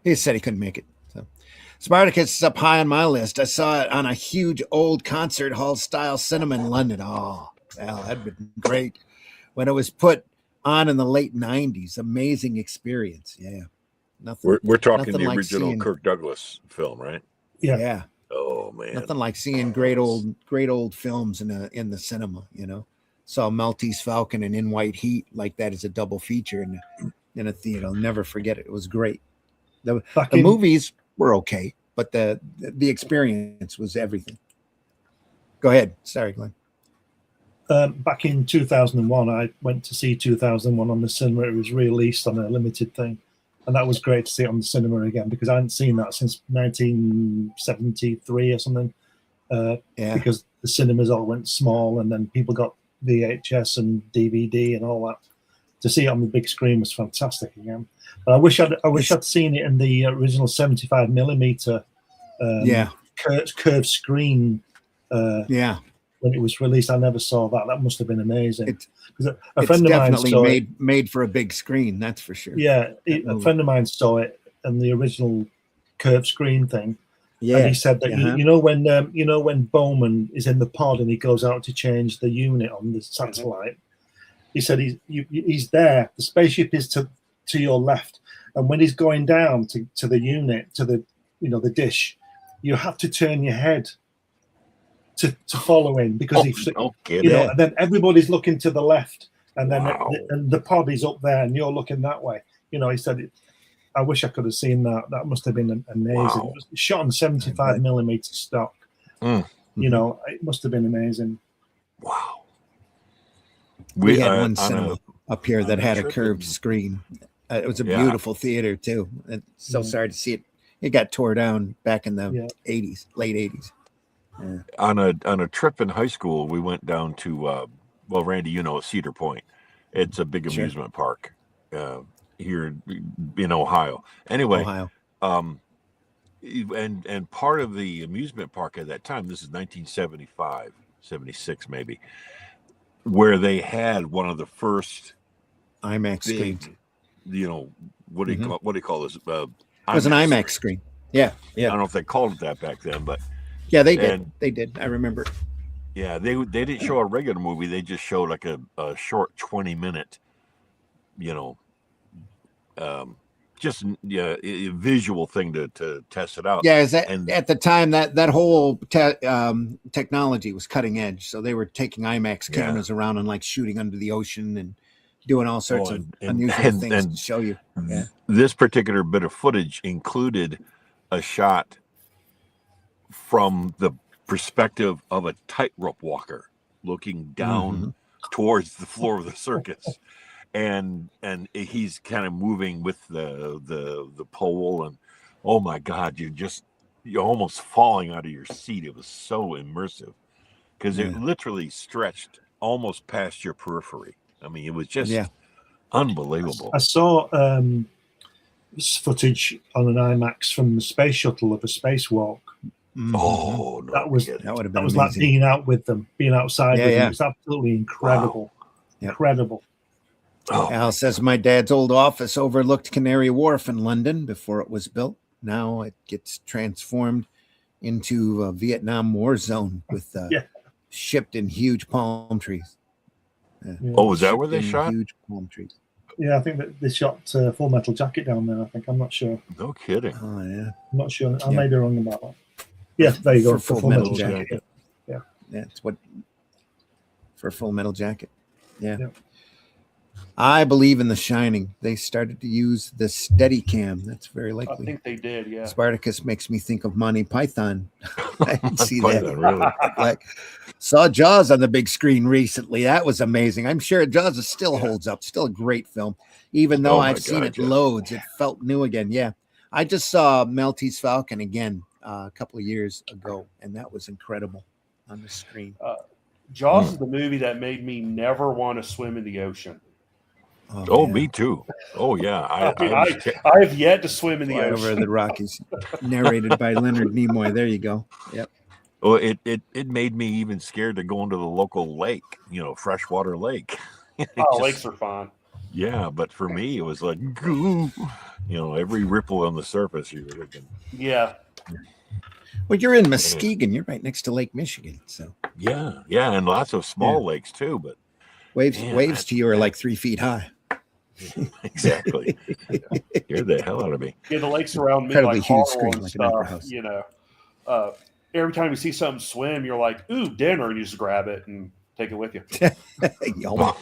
He said he couldn't make it. So Spartacus is up high on my list. I saw it on a huge old concert hall style cinema in London. Oh, well, that'd been great. When it was put on in the late 90s. Amazing experience. Yeah. Nothing. We're talking nothing the like original seeing- Kirk Douglas film, right? Yeah. Oh man. Nothing like seeing great old films in the cinema, you know. Saw Maltese Falcon and In White Heat like that as a double feature in a theater. I'll never forget it. It was great. The movies were okay, but the experience was everything. Go ahead. Sorry, Glenn. Back in 2001, I went to see 2001 on the cinema. It was released on a limited thing. And that was great to see it on the cinema again because I hadn't seen that since 1973 or something. Because the cinemas all went small and then people got VHS and DVD and all that. To see it on the big screen was fantastic again. But I wish I'd seen it in the original 75 millimeter curved screen. When it was released, I never saw that. That must have been amazing. Because a friend of mine saw made for a big screen, that's for sure. Yeah, a friend of mine saw it in the original curved screen thing. Yeah, and he said that you know when Bowman is in the pod and he goes out to change the unit on the satellite. He said he's there. The spaceship is to your left, and when he's going down to the unit to the the dish, you have to turn your head to follow in because and then everybody's looking to the left, and then the pod is up there, and you're looking that way. He said, I wish I could have seen that. That must have been amazing. It was shot on 75 millimeter stock. It must have been amazing. Wow. We had one cinema up here that had a curved screen. It was a beautiful theater too. It's so sorry to see it. It got tore down back in the 80s, late 80s. Yeah. On a trip in high school, we went down to Randy, Cedar Point. It's a big amusement park here in Ohio. Anyway, and part of the amusement park at that time, this is 1975, 76 maybe, where they had one of the first IMAX screens. What do you call this? It was an IMAX screen. Yeah. I don't know if they called it that back then, but yeah, they did. They did. I remember. Yeah, they didn't show a regular movie. They just showed like a short 20-minute, a visual thing to test it out. Yeah, at the time that whole technology was cutting edge, so they were taking IMAX cameras around and like shooting under the ocean and doing all sorts of unusual things to show you. Yeah. This particular bit of footage included a shot from the perspective of a tightrope walker looking down towards the floor of the circus. And he's kind of moving with the pole, and oh my God, you're almost falling out of your seat. It was so immersive because it literally stretched almost past your periphery. I mean, it was just unbelievable. I saw footage on an IMAX from the space shuttle of a spacewalk. Oh, no, that would have been amazing. Like being out with them, being outside with them. It was absolutely incredible. Wow. Incredible. Oh. Al says my dad's old office overlooked Canary Wharf in London before it was built. Now it gets transformed into a Vietnam War zone with shipped in huge palm trees. Oh, is that where they shot? Huge palm trees. Yeah, I think that they shot Full Metal Jacket down there. I think I'm not sure. No kidding. Oh yeah, I'm not sure. I may be wrong about that. Yeah, there you go. For Full Metal Jacket. Yeah, it's what for Full Metal Jacket. Yeah. I believe in The Shining. They started to use the steady cam. That's very I likely. think they did. Yeah. Spartacus makes me think of Monty Python. I didn't see Python, that. really. Like, saw Jaws on the big screen recently. That was amazing. I'm sure Jaws is still holds up. Still a great film. Even though Oh my I've seen God, it yeah. loads, it felt new again. Yeah. I just saw Maltese Falcon again a couple of years ago, and that was incredible on the screen. Jaws is the movie that made me never want to swim in the ocean. Oh, yeah. me too. Oh yeah, I have yet to swim in the Fly ocean. over the Rockies. Narrated by Leonard Nimoy. There you go. Yep. Well, it made me even scared to go into the local lake, freshwater lake. Lakes are fine. Yeah, but for me, it was like, goo, every ripple on the surface. You were thinking, Yeah. Well, you're in Muskegon. You're right next to Lake Michigan. So yeah, and lots of small lakes too. But waves to you are like 3 feet high. Exactly. Scared the hell out of me. Yeah, the lakes around me, Incredibly like huge Harwell screen, and like an opera stuff. house. Every time you see something swim, you're like, "Ooh, dinner!" and you just grab it and take it with you. Yum.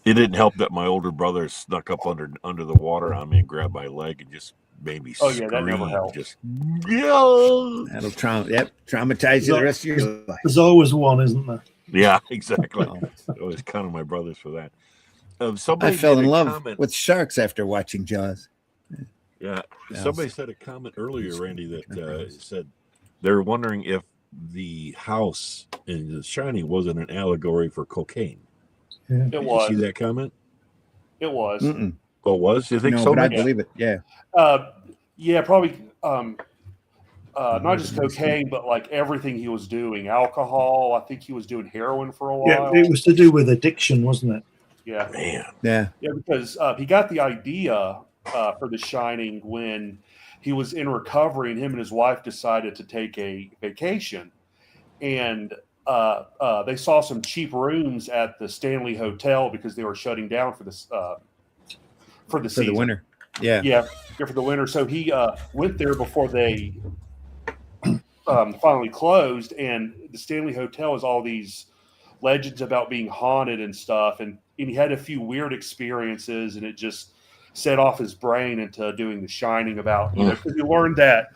It didn't help that my older brother snuck up under the water on me and grabbed my leg and just made me scream. Yeah, that never helped. Just That'll traumatize you the rest of your life. There's always one, isn't there? Yeah, exactly. Oh. I always count on my brothers for that. I Somebody fell made in a love comment. with sharks after watching Jaws. Yeah, Yeah. somebody said a comment earlier, Randy, that said they're wondering if the house in The Shining wasn't an allegory for cocaine. Yeah. It Did was. you see that comment? It was. Mm-mm. Oh, it was? You think No, so? but I Mitch? believe it. Yeah. Yeah, probably. Not just cocaine, but like everything he was doing. Alcohol. I think he was doing heroin for a Yeah, while. it was to do with addiction, wasn't it? Yeah. Man. Yeah. Yeah, because he got the idea for The Shining when he was in recovery, and him and his wife decided to take a vacation, and they saw some cheap rooms at the Stanley Hotel because they were shutting down for this for the season. winter. Yeah. Yeah, for the winter. So he went there before they finally closed, and the Stanley Hotel has all these legends about being haunted and stuff, and he had a few weird experiences, and it just set off his brain into doing The Shining about, because he learned that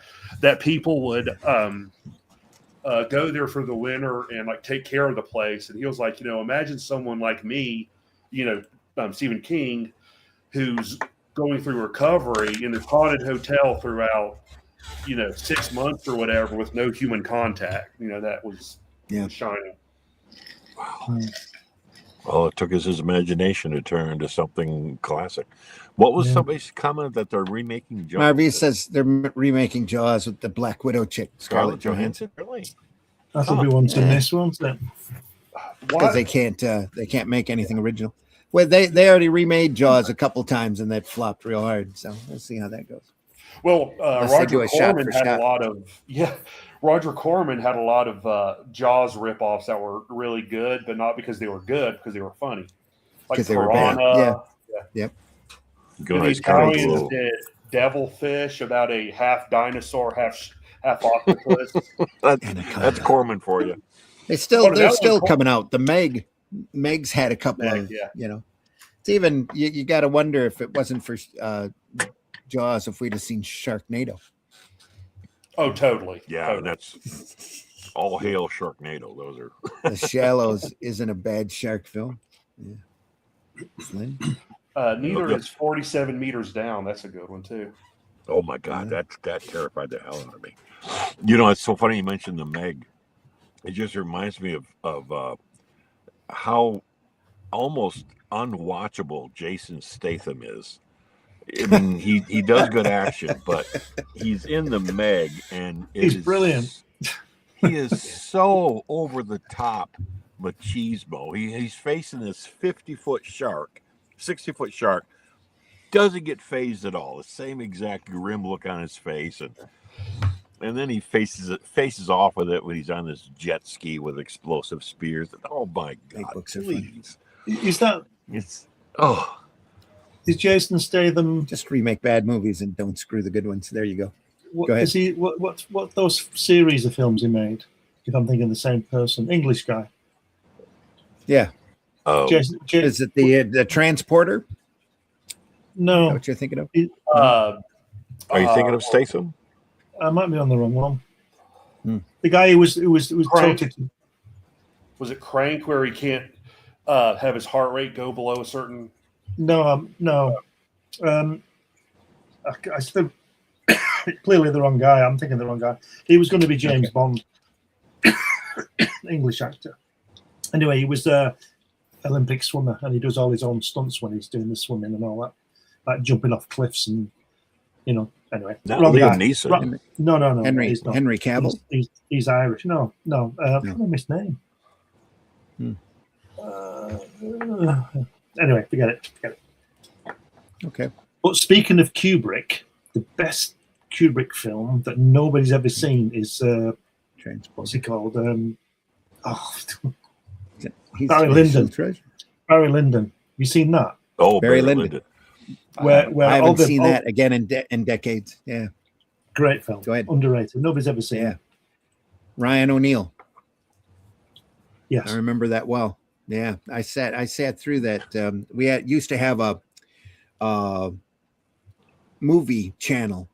people would go there for the winter and like take care of the place, and he was like, imagine someone like me, Stephen King, who's going through recovery in this haunted hotel throughout 6 months or whatever with no human contact. That was Shining. Wow. Well, it took us his imagination to turn into something classic. What was somebody's comment that they're remaking Jaws? Marvy says they're remaking Jaws with the Black Widow chick, Scarlett Johansson? Really? That'll be one to miss, won't it? Because they can't make anything original. Well, they already remade Jaws a couple times and that flopped real hard. So we'll see how that goes. Well, Unless they do Roger a shot Corman for had shot. a lot of Roger Corman had a lot of Jaws ripoffs that were really good, but not because they were good, because they were funny. Like 'Cause they were bad. Piranha. Yep. The Italians did Devilfish about a half dinosaur, half octopus. That's Corman for you. They're that still was- coming out. The Meg's had a couple of, it's even, you got to wonder if it wasn't for Jaws, if we'd have seen Sharknado. Oh, totally. Yeah, totally. that's all hail Sharknado. Those are The Shallows isn't a bad shark film. Yeah. Flynn? Neither is 47 meters down. That's a good one too. Oh my God, that terrified the hell out of me. It's so funny you mentioned the Meg. It just reminds me of how almost unwatchable Jason Statham is. I mean, he does good action, but he's in the Meg, and He's brilliant. He is so over the top machismo. He's facing this 50-foot shark, 60-foot shark. Doesn't get phased at all. The same exact grim look on his face, and then he faces off with it when he's on this jet ski with explosive spears. Oh my God! Books are Please, Is Jason Statham? Just remake bad movies and don't screw the good ones. There you go. What, ahead. is he? What those series of films he made? If I'm thinking the same person, English guy. Yeah. Jason, Is it the transporter? Is that no, what you're thinking of? Are you thinking of Statham? I might be on the wrong one. Hmm. The guy who was Crank. toted. Was it Crank where he can't have his heart rate go below a certain? No. I still clearly the wrong guy. I'm thinking the wrong guy. He was going to be James Bond, English actor. Anyway, he was Olympic swimmer, and he does all his own stunts when he's doing the swimming and all that, like jumping off cliffs and Anyway, Not wrong Liam guy. Neeson. No. Henry He's not. Henry Cavill. He's Irish. No. I missed name. Anyway, forget it. Okay. But speaking of Kubrick, the best Kubrick film that nobody's ever seen is what's he called? Barry Lyndon. Barry Lyndon. You seen that? Oh, Barry Lyndon. Where I haven't all seen that again in decades. Yeah. Great film. Go ahead. Underrated. Nobody's ever seen it. Ryan O'Neal. Yes. I remember that well. Yeah, I sat through that. We used to have a movie channel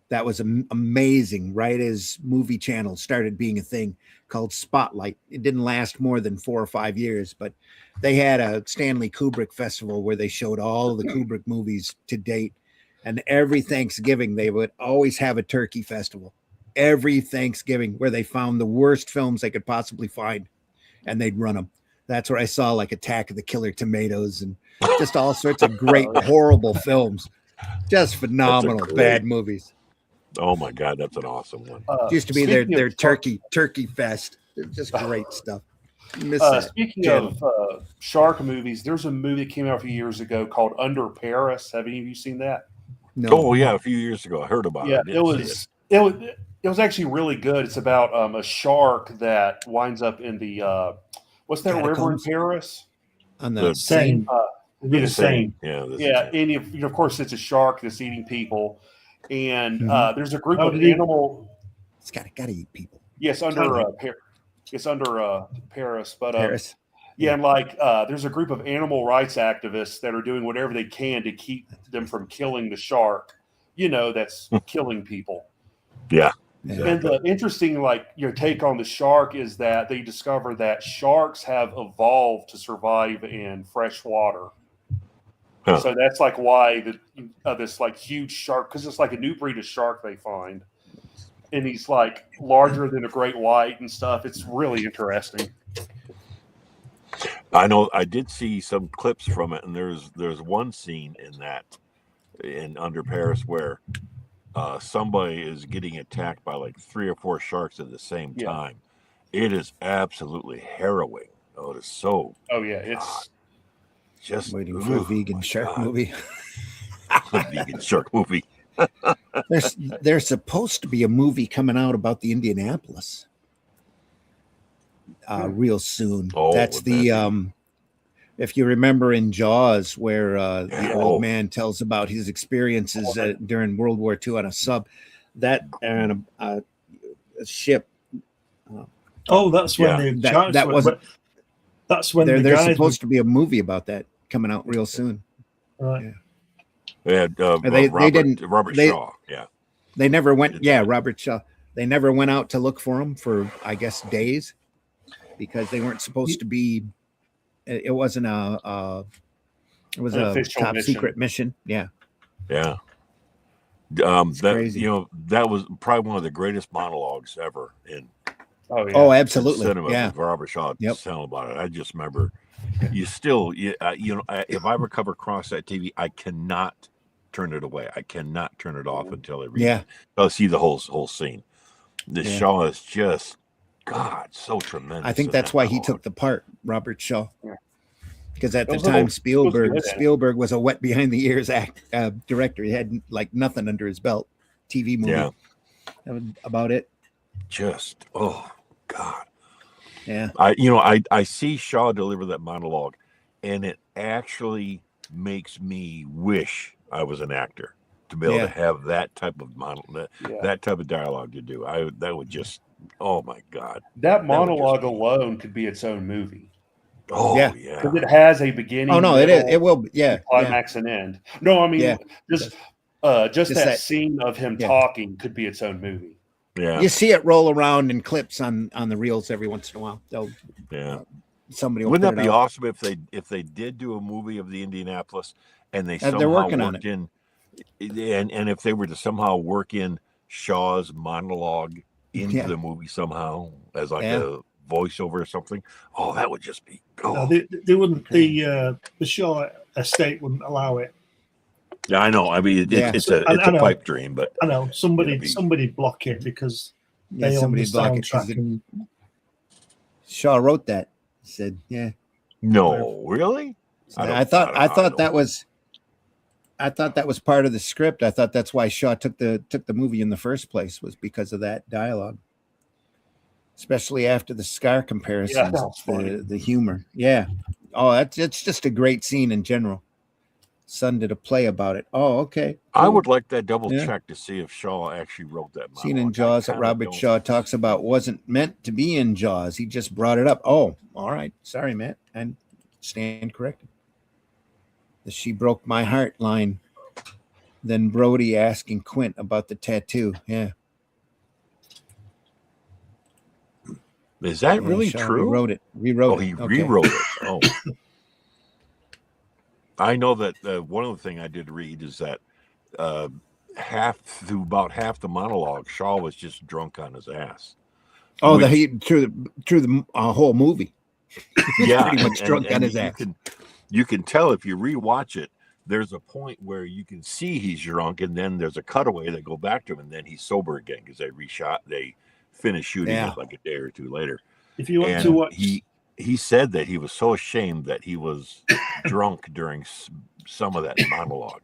that was amazing. Right as movie channels started being a thing, called Spotlight. It didn't last more than 4 or 5 years, but they had a Stanley Kubrick festival where they showed all of the Kubrick movies to date. And every Thanksgiving, they would always have a turkey festival. Every Thanksgiving, where they found the worst films they could possibly find, and they'd run them. That's where I saw like Attack of the Killer Tomatoes and just all sorts of great, horrible films. Just phenomenal, bad movies. Oh my God, that's an awesome one. It used to be their turkey fest. Just great stuff. Speaking of shark movies, there's a movie that came out a few years ago called Under Paris. Have any of you seen that? No. Oh yeah, a few years ago I heard about it. It was actually really good. It's about a shark that winds up in the what's that river in Paris? On the Seine. The Seine. Yeah. And of course, it's a shark that's eating people. And there's a group How of did he- animal. It's gotta eat people. Yes, under Paris, but Paris. yeah, and there's a group of animal rights activists that are doing whatever they can to keep them from killing the shark. That's killing people. Yeah. And the interesting, take on the shark is that they discover that sharks have evolved to survive in fresh water. Huh. So that's why this huge shark, because it's like a new breed of shark they find, and he's larger than a great white and stuff. It's really interesting. I know I did see some clips from it, and there's one scene in Under Paris where somebody is getting attacked by 3 or 4 sharks at the same time. It is absolutely harrowing. Oh, it is so. Oh yeah, it's just waiting for a vegan shark movie. A vegan shark movie. There's supposed to be a movie coming out about the Indianapolis real soon. That's the if you remember in Jaws, where the old man tells about his experiences during World War II on a sub, that and a ship. That's when that wasn't. That's when there's supposed to be a movie about that coming out real soon. Right. Yeah. Robert Shaw. Yeah. They never went. Yeah, Robert Shaw. They never went out to look for him for, I guess, days, because they weren't supposed to be. It wasn't it was a top secret mission. Yeah. Yeah. Crazy. That was probably one of the greatest monologues ever in. Oh, absolutely. Cinema, yeah. Robert Shaw telling about it. I just remember. If I ever come across that TV, I cannot turn it away. I cannot turn it off until I read. Yeah. I'll see the whole scene. Shaw is just God, so tremendous. I think that's why he took the part, Robert Shaw. Yeah. Because at the time, Spielberg was a wet behind the ears director. He had nothing under his belt. TV movie. Yeah. That was about it. Just God. Yeah. I see Shaw deliver that monologue, and it actually makes me wish I was an actor to be able to have that type of that type of dialogue to do. That would just, oh my God. That monologue alone could be its own movie. Oh Yeah. yeah. because it has a beginning. Oh no, it is. middle, It will. Yeah. climax and end. No, I mean Yeah. just Just that, that- scene of him yeah. talking could be its own movie. Yeah. You see it roll around in clips on the reels every once in a while. They'll Yeah. somebody will Wouldn't put that it be out. awesome if they did do a movie of the Indianapolis and they They're somehow working on worked in, and if they were to somehow work in Shaw's monologue into Yeah. the movie somehow as like Yeah. a voiceover or something? Oh, that would just be. No, Oh. they wouldn't. The Shaw estate wouldn't allow it. Yeah, I know. I mean, Yeah. it's a I know. pipe dream, but I know somebody It'd be- somebody block it because Yeah, they own the somebody block it 'cause soundtrack. And Shaw wrote that. He said, "Yeah." no, really. I thought that was part of the script. I thought that's why Shaw took the movie in the first place, was because of that dialogue, especially after the Scar comparisons. Yeah, that's funny. The humor. Yeah. Oh, it's just a great scene in general. Son did a play about it. Oh, okay. I cool. would like that double Yeah. check to see if Shaw actually wrote that. Scene in monologue. I Jaws that kinda Robert don't- Shaw talks about wasn't meant to be in Jaws. He just brought it up. Oh, all right. Sorry, Matt. I stand corrected. The "she broke my heart" line. Then Brody asking Quint about the tattoo. Yeah. Is that Yeah, really Shaw true? Rewrote it. Rewrote Oh, it. he Okay. rewrote it. Oh, I know that one of the things I did read is that about half the monologue, Shaw was just drunk on his ass. Oh, Which- through the whole movie. He's Yeah, pretty much drunk on his ass. You can tell if you rewatch it. There's a point where you can see he's drunk, and then there's a cutaway that go back to him, and then he's sober again because they finished shooting Yeah. it like a day or two later. if you want And to watch, he said that he was so ashamed that he was drunk during some of that monologue.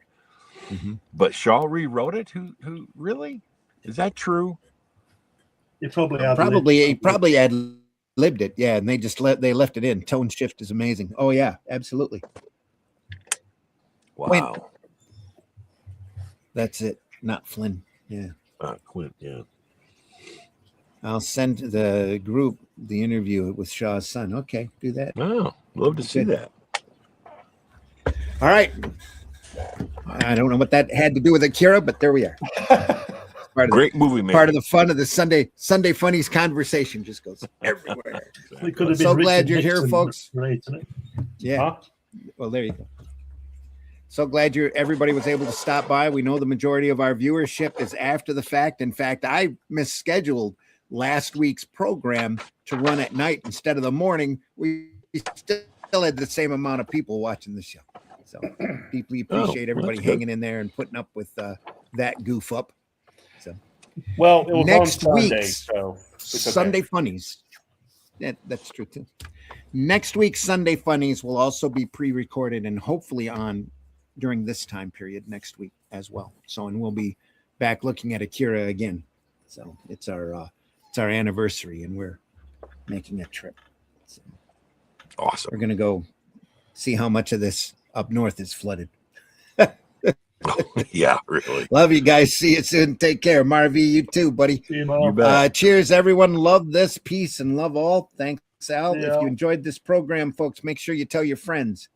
Mhm. But Shaw rewrote it. Who really? Is that true? you probably He probably had lived it. Yeah, and they left it in. Tone shift is amazing. Oh yeah, absolutely. Wow. That's it. Not Flynn. Yeah. Quint. Yeah. I'll send the group the interview with Shaw's son. Okay, do that. Oh, love to see that. All right. I don't know what that had to do with Akira, but there we are. Part of Great movie, man. part of the fun of the Sunday Funnies conversation just goes everywhere. It could have been So glad Richard you're here, Nixon. folks. Great, isn't it? Yeah. Huh? Well, there you go. So glad everybody was able to stop by. We know the majority of our viewership is after the fact. In fact, I misscheduled last week's program to run at night instead of the morning. We still had the same amount of people watching the show. So deeply appreciate everybody that's good. hanging in there and putting up with that goof up. So Well, it was Next on Sunday, week's so it's okay. Sunday Funnies. That's true too. Next week's Sunday Funnies will also be pre-recorded and hopefully on during this time period next week as well. So, and we'll be back looking at Akira again. So it's our anniversary and we're making a trip. So Awesome. we're gonna go see how much of this up north is flooded. Yeah, really. Love you guys. See you soon. Take care. Marv, you too, buddy. See you, Mark. You bet. Cheers, everyone. Love this. Peace and love all. Thanks, Al. Yeah. If you enjoyed this program, folks, make sure you tell your friends.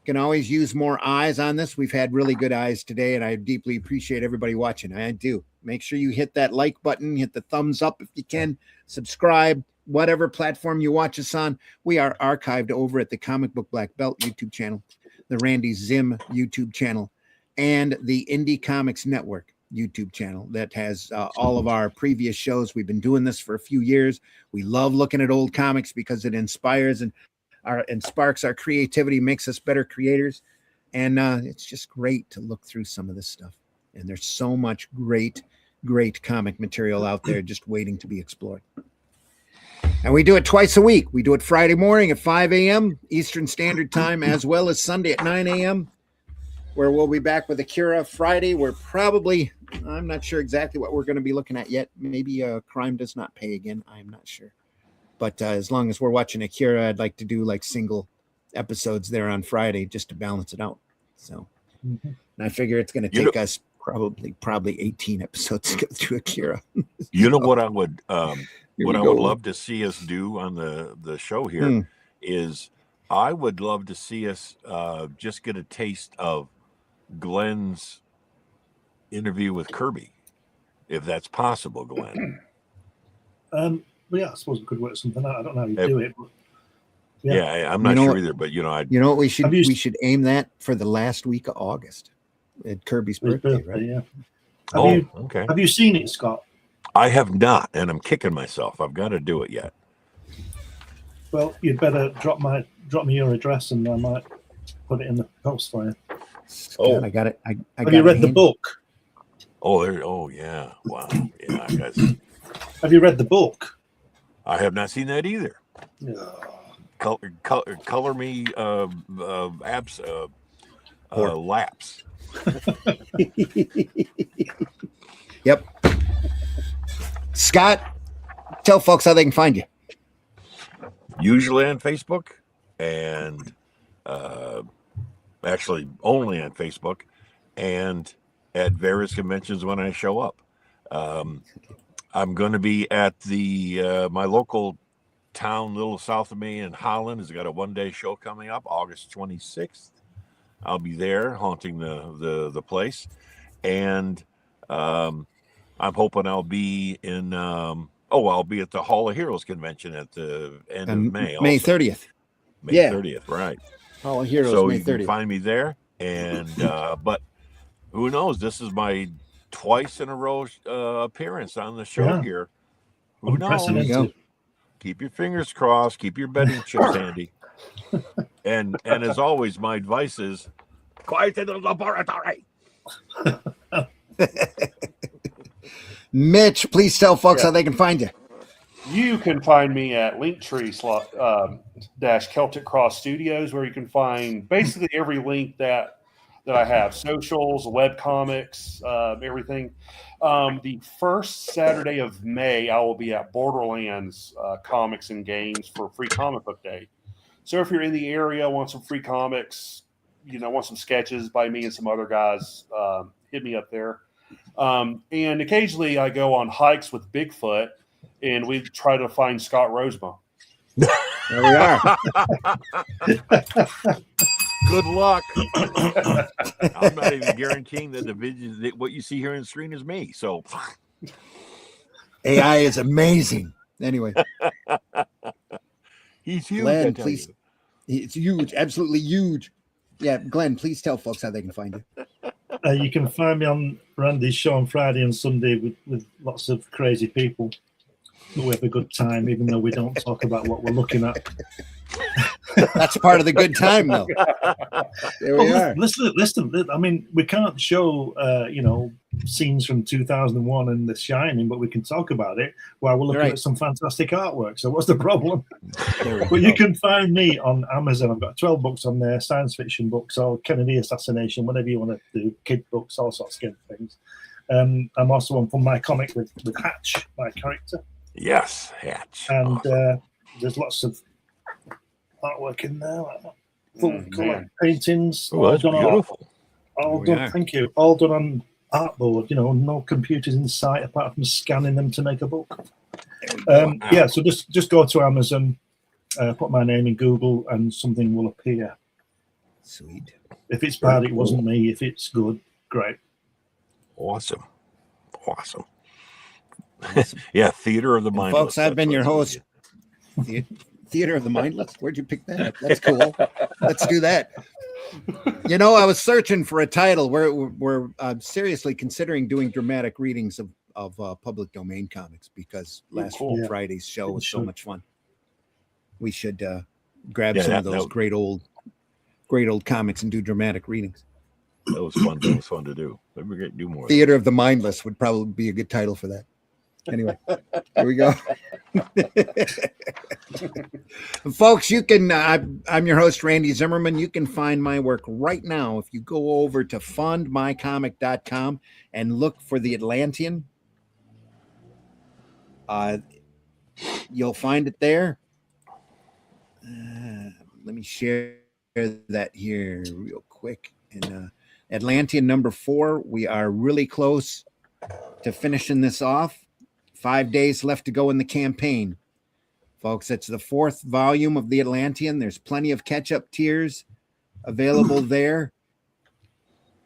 Can always use more eyes on this. We've had really good eyes today, and I deeply appreciate everybody watching. I do. Make sure you hit that like button, hit the thumbs up if you can, subscribe, whatever platform you watch us on. We are archived over at the Comic Book Black Belt YouTube channel, the Randy Zim YouTube channel, and the Indie Comics Network YouTube channel that has all of our previous shows. We've been doing this for a few years. We love looking at old comics because it inspires and sparks our creativity, makes us better creators. And it's just great to look through some of this stuff. And there's so much great comic material out there just waiting to be explored. And we do it twice a week. We do it Friday morning at 5 a.m. Eastern Standard Time, as well as Sunday at 9 a.m., where we'll be back with Akira. Friday, I'm not sure exactly what we're going to be looking at yet. Maybe Crime Does Not Pay again. I'm not sure. But as long as we're watching Akira, I'd like to do like single episodes there on Friday just to balance it out. So and I figure it's going to take us probably 18 episodes to go through Akira. You know what I would Here what we I go. would love to see us do on the show here is I would love to see us just get a taste of Glenn's interview with Kirby, if that's possible, Glenn. Well, yeah, I suppose we could work something out. I don't know how you do it. But yeah, I'm not sure either. But you know what we should aim that for the last week of August at Kirby's birthday, right? Yeah. Okay. Have you seen it, Scott? I have not, and I'm kicking myself. I've got to do it yet. Well, you'd better drop me your address, and I might put it in the post for you. God, I got it. Have you read the book? Oh yeah. Wow. Yeah, guys. Have you read the book? I have not seen that either. No. Color me laps. Yep. Scott, tell folks how they can find you. Usually on Facebook, and actually only on Facebook, and at various conventions when I show up. I'm going to be at the my local town, little south of me in Holland, has got a one-day show coming up, August 26th. I'll be there haunting the place, and I'm hoping I'll be in. I'll be at the Hall of Heroes convention at the end of May. May 30th. May 30th, right? Hall of Heroes. So May you 30th. can find me there, and but who knows? This is my twice in a row appearance on the show here. Who knows? Keep your fingers crossed. Keep your betting chips handy. And as always, my advice is quiet in the laboratory. Mitch, please tell folks how they can find you. You can find me at Linktree dash Celtic Cross Studios, where you can find basically every link that I have: socials, web comics, everything. The first Saturday of May, I will be at Borderlands Comics and Games for Free Comic Book Day. So if you're in the area, want some free comics, want some sketches by me and some other guys, hit me up there. And occasionally I go on hikes with Bigfoot, and we try to find Scott Rosema. There we are. Good luck. I'm not even guaranteeing that the video, that what you see here on the screen is me. So AI is amazing. Anyway, he's huge. Glenn, please. It's huge, absolutely huge. Yeah, Glenn, please tell folks how they can find you. You can find me on Randy's show on Friday and Sunday with lots of crazy people. We have a good time, even though we don't talk about what we're looking at. That's part of the good time, though. There we are. Listen. I mean, we can't show, scenes from 2001 and The Shining, but we can talk about it while we're looking at some fantastic artwork. So what's the problem? But you can find me on Amazon. I've got 12 books on there, science fiction books, or Kennedy assassination, whatever you want to do, kid books, all sorts of things. I'm also on My Comic with Hatch, my character. Yes, Hatch. And there's lots of artwork in there, like that. Full color paintings. Oh, that's beautiful. All done. Thank you. All done on artboard. No computers in sight apart from scanning them to make a book. Yeah. So just go to Amazon, put my name in Google, and something will appear. Sweet. If it's bad, it wasn't me. If it's good, great. Awesome. Yeah, Theater of the Mindless. Folks, I've been your host. Theater of the Mindless. Where'd you pick that up? That's cool. Let's do that. I was searching for a title. We're seriously considering doing dramatic readings of public domain comics because last Friday's show was so much fun. We should grab some of those great old comics and do dramatic readings. That was fun. That was fun to do. Maybe we're going to do more. Theater of the Mindless would probably be a good title for that. Anyway, here we go. Folks, you can, I'm your host, Randy Zimmerman. You can find my work right now if you go over to fundmycomic.com and look for The Atlantean. You'll find it there. Let me share that here real quick. And Atlantean number 4, we are really close to finishing this off. 5 days left to go in the campaign. folks. It's the 4th volume of the Atlantean. There's plenty of catch-up tiers available there.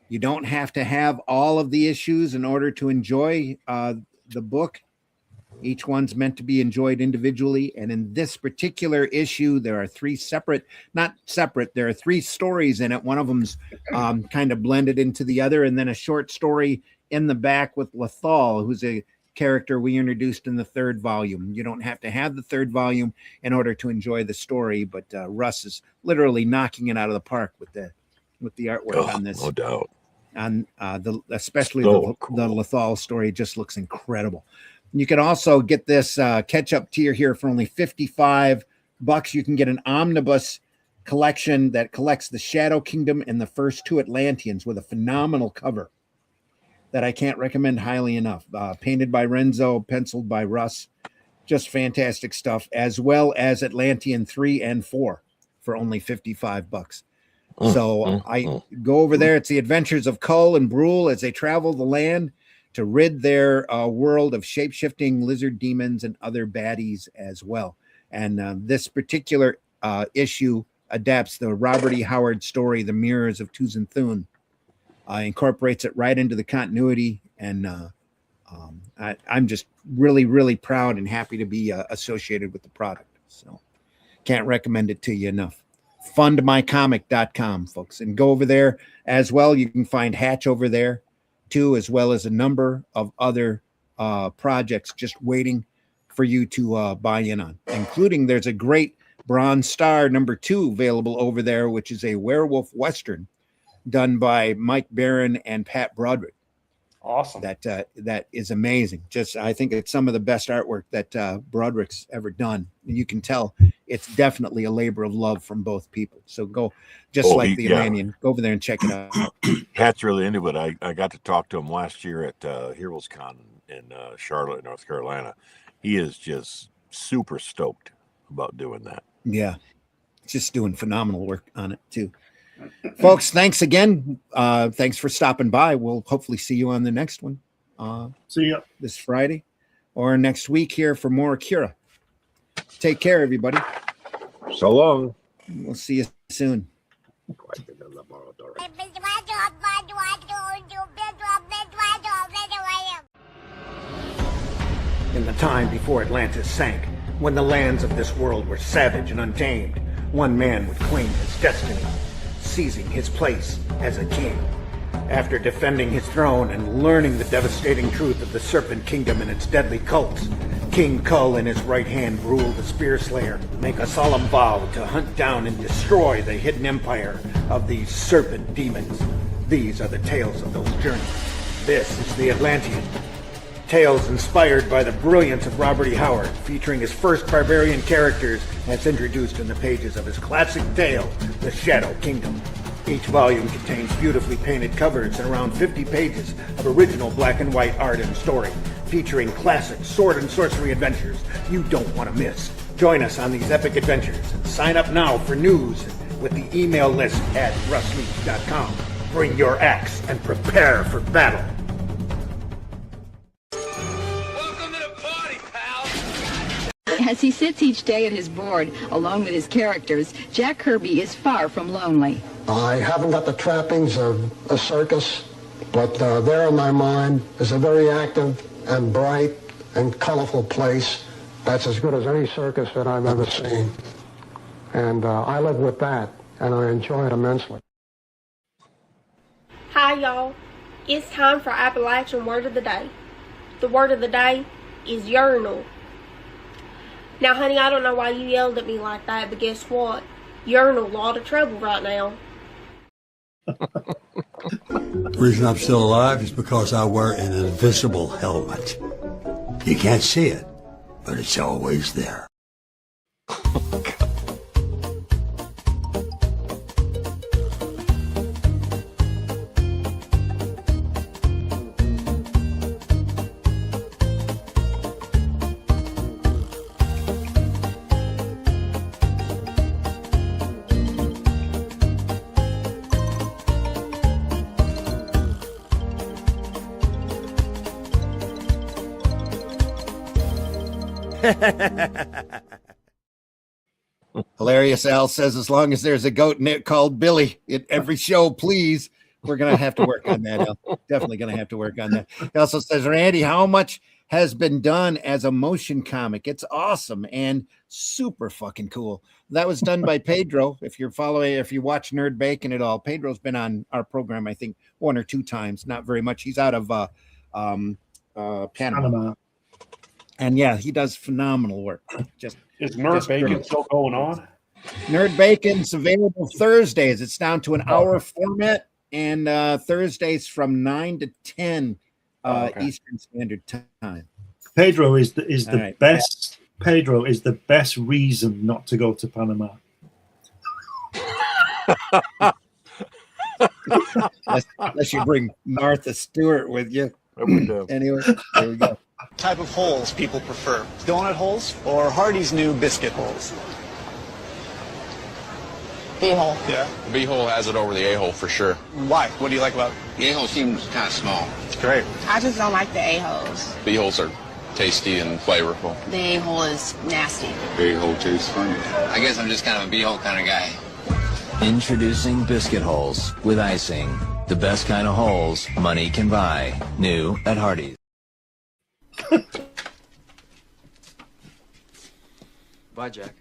You don't have to have all of the issues in order to enjoy the book. Each one's meant to be enjoyed individually. And in this particular issue, there are 3 there are 3 stories in it. One of them's kind of blended into the other, and then a short story in the back with Lethal, who's a character we introduced in the 3rd volume. You don't have to have the 3rd volume in order to enjoy the story, but Russ is literally knocking it out of the park with the artwork on this. No doubt. On especially So the Lethal story just looks incredible. You can also get this catch-up tier here for only $55. You can get an omnibus collection that collects the Shadow Kingdom and the first 2 Atlanteans with a phenomenal cover that I can't recommend highly enough. Painted by Renzo, penciled by Russ. Just fantastic stuff, as well as Atlantean 3 and 4 for only $55. So I go over there. It's the adventures of Cull and Brule as they travel the land to rid their world of shape-shifting lizard demons and other baddies as well. And this particular issue adapts the Robert E. Howard story, The Mirrors of Tuzan Thun, incorporates it right into the continuity. And I'm just really, really proud and happy to be associated with the product. So can't recommend it to you enough. Fundmycomic.com, folks. And go over there as well. You can find Hatch over there too, as well as a number of other projects just waiting for you to buy in on, including there's a great Bronze Star #2 available over there, which is a werewolf Western done by Mike Barron and Pat Broderick. Awesome. That is amazing. Just, I think it's some of the best artwork that Broderick's ever done. You can tell it's definitely a labor of love from both people. So go, just like the Atlantean, go over there and check it out. Pat's really into it. I got to talk to him last year at Heroes Con in Charlotte, North Carolina. He is just super stoked about doing that. Yeah. Just doing phenomenal work on it too. Folks, thanks again. Thanks for stopping by. We'll hopefully see you on the next one. See ya this Friday or next week here for more AKIRA. Take care, everybody. So long. We'll see you soon. In the time before Atlantis sank, when the lands of this world were savage and untamed, one man would claim his destiny, seizing his place as a king. After defending his throne and learning the devastating truth of the Serpent Kingdom and its deadly cults, King Kull and his right hand Brule the Spear Slayer make a solemn vow to hunt down and destroy the hidden empire of these serpent demons. These are the tales of those journeys. This is the Atlantean. Tales inspired by the brilliance of Robert E. Howard, featuring his first barbarian characters as introduced in the pages of his classic tale, The Shadow Kingdom. Each volume contains beautifully painted covers and around 50 pages of original black and white art and story, featuring classic sword and sorcery adventures you don't want to miss. Join us on these epic adventures and sign up now for news with the email list at russleach.com. Bring your axe and prepare for battle. As he sits each day at his board, along with his characters, Jack Kirby is far from lonely. I haven't got the trappings of a circus, but there in my mind is a very active and bright and colorful place that's as good as any circus that I've ever seen. And I live with that, and I enjoy it immensely. Hi, y'all. It's time for Appalachian Word of the Day. The word of the day is urinal. Now, honey, I don't know why you yelled at me like that, but guess what? You're in a lot of trouble right now. The reason I'm still alive is because I wear an invisible helmet. You can't see it, but it's always there. Hilarious Al says, as long as there's a goat called Billy in every show, please. We're going to have to work on that, Al. Definitely going to have to work on that. He also says, Randy, how much has been done as a motion comic? It's awesome and super fucking cool. That was done by Pedro. If you watch Nerd Bacon at all, Pedro's been on our program, I think, 1 or 2 times, not very much. He's out of Panama. And yeah, he does phenomenal work. Is Nerd Bacon still going on? Nerd Bacon's available Thursdays. It's down to an hour format, and Thursdays from 9 to 10 Eastern Standard Time. Pedro is the best. Pedro is the best reason not to go to Panama. Unless you bring Martha Stewart with you. Anyway, there we go. Type of holes people prefer: donut holes or Hardy's new biscuit holes? B-hole. Yeah. The B-hole has it over the A-hole for sure. Why? What do you like about it? The A-hole seems kind of small. It's great. I just don't like the A-holes. B-holes are tasty and flavorful. The A-hole is nasty. A-hole tastes funny. I guess I'm just kind of a B-hole kind of guy. Introducing biscuit holes with icing. The best kind of holes money can buy. New at Hardee's. Bye, Jack.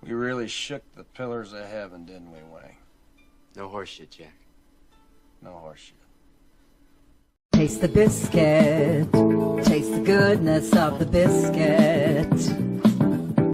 We really shook the pillars of heaven, didn't we, Wayne? No horseshit, Jack. No horseshit. Taste the biscuit. Taste the goodness of the biscuit.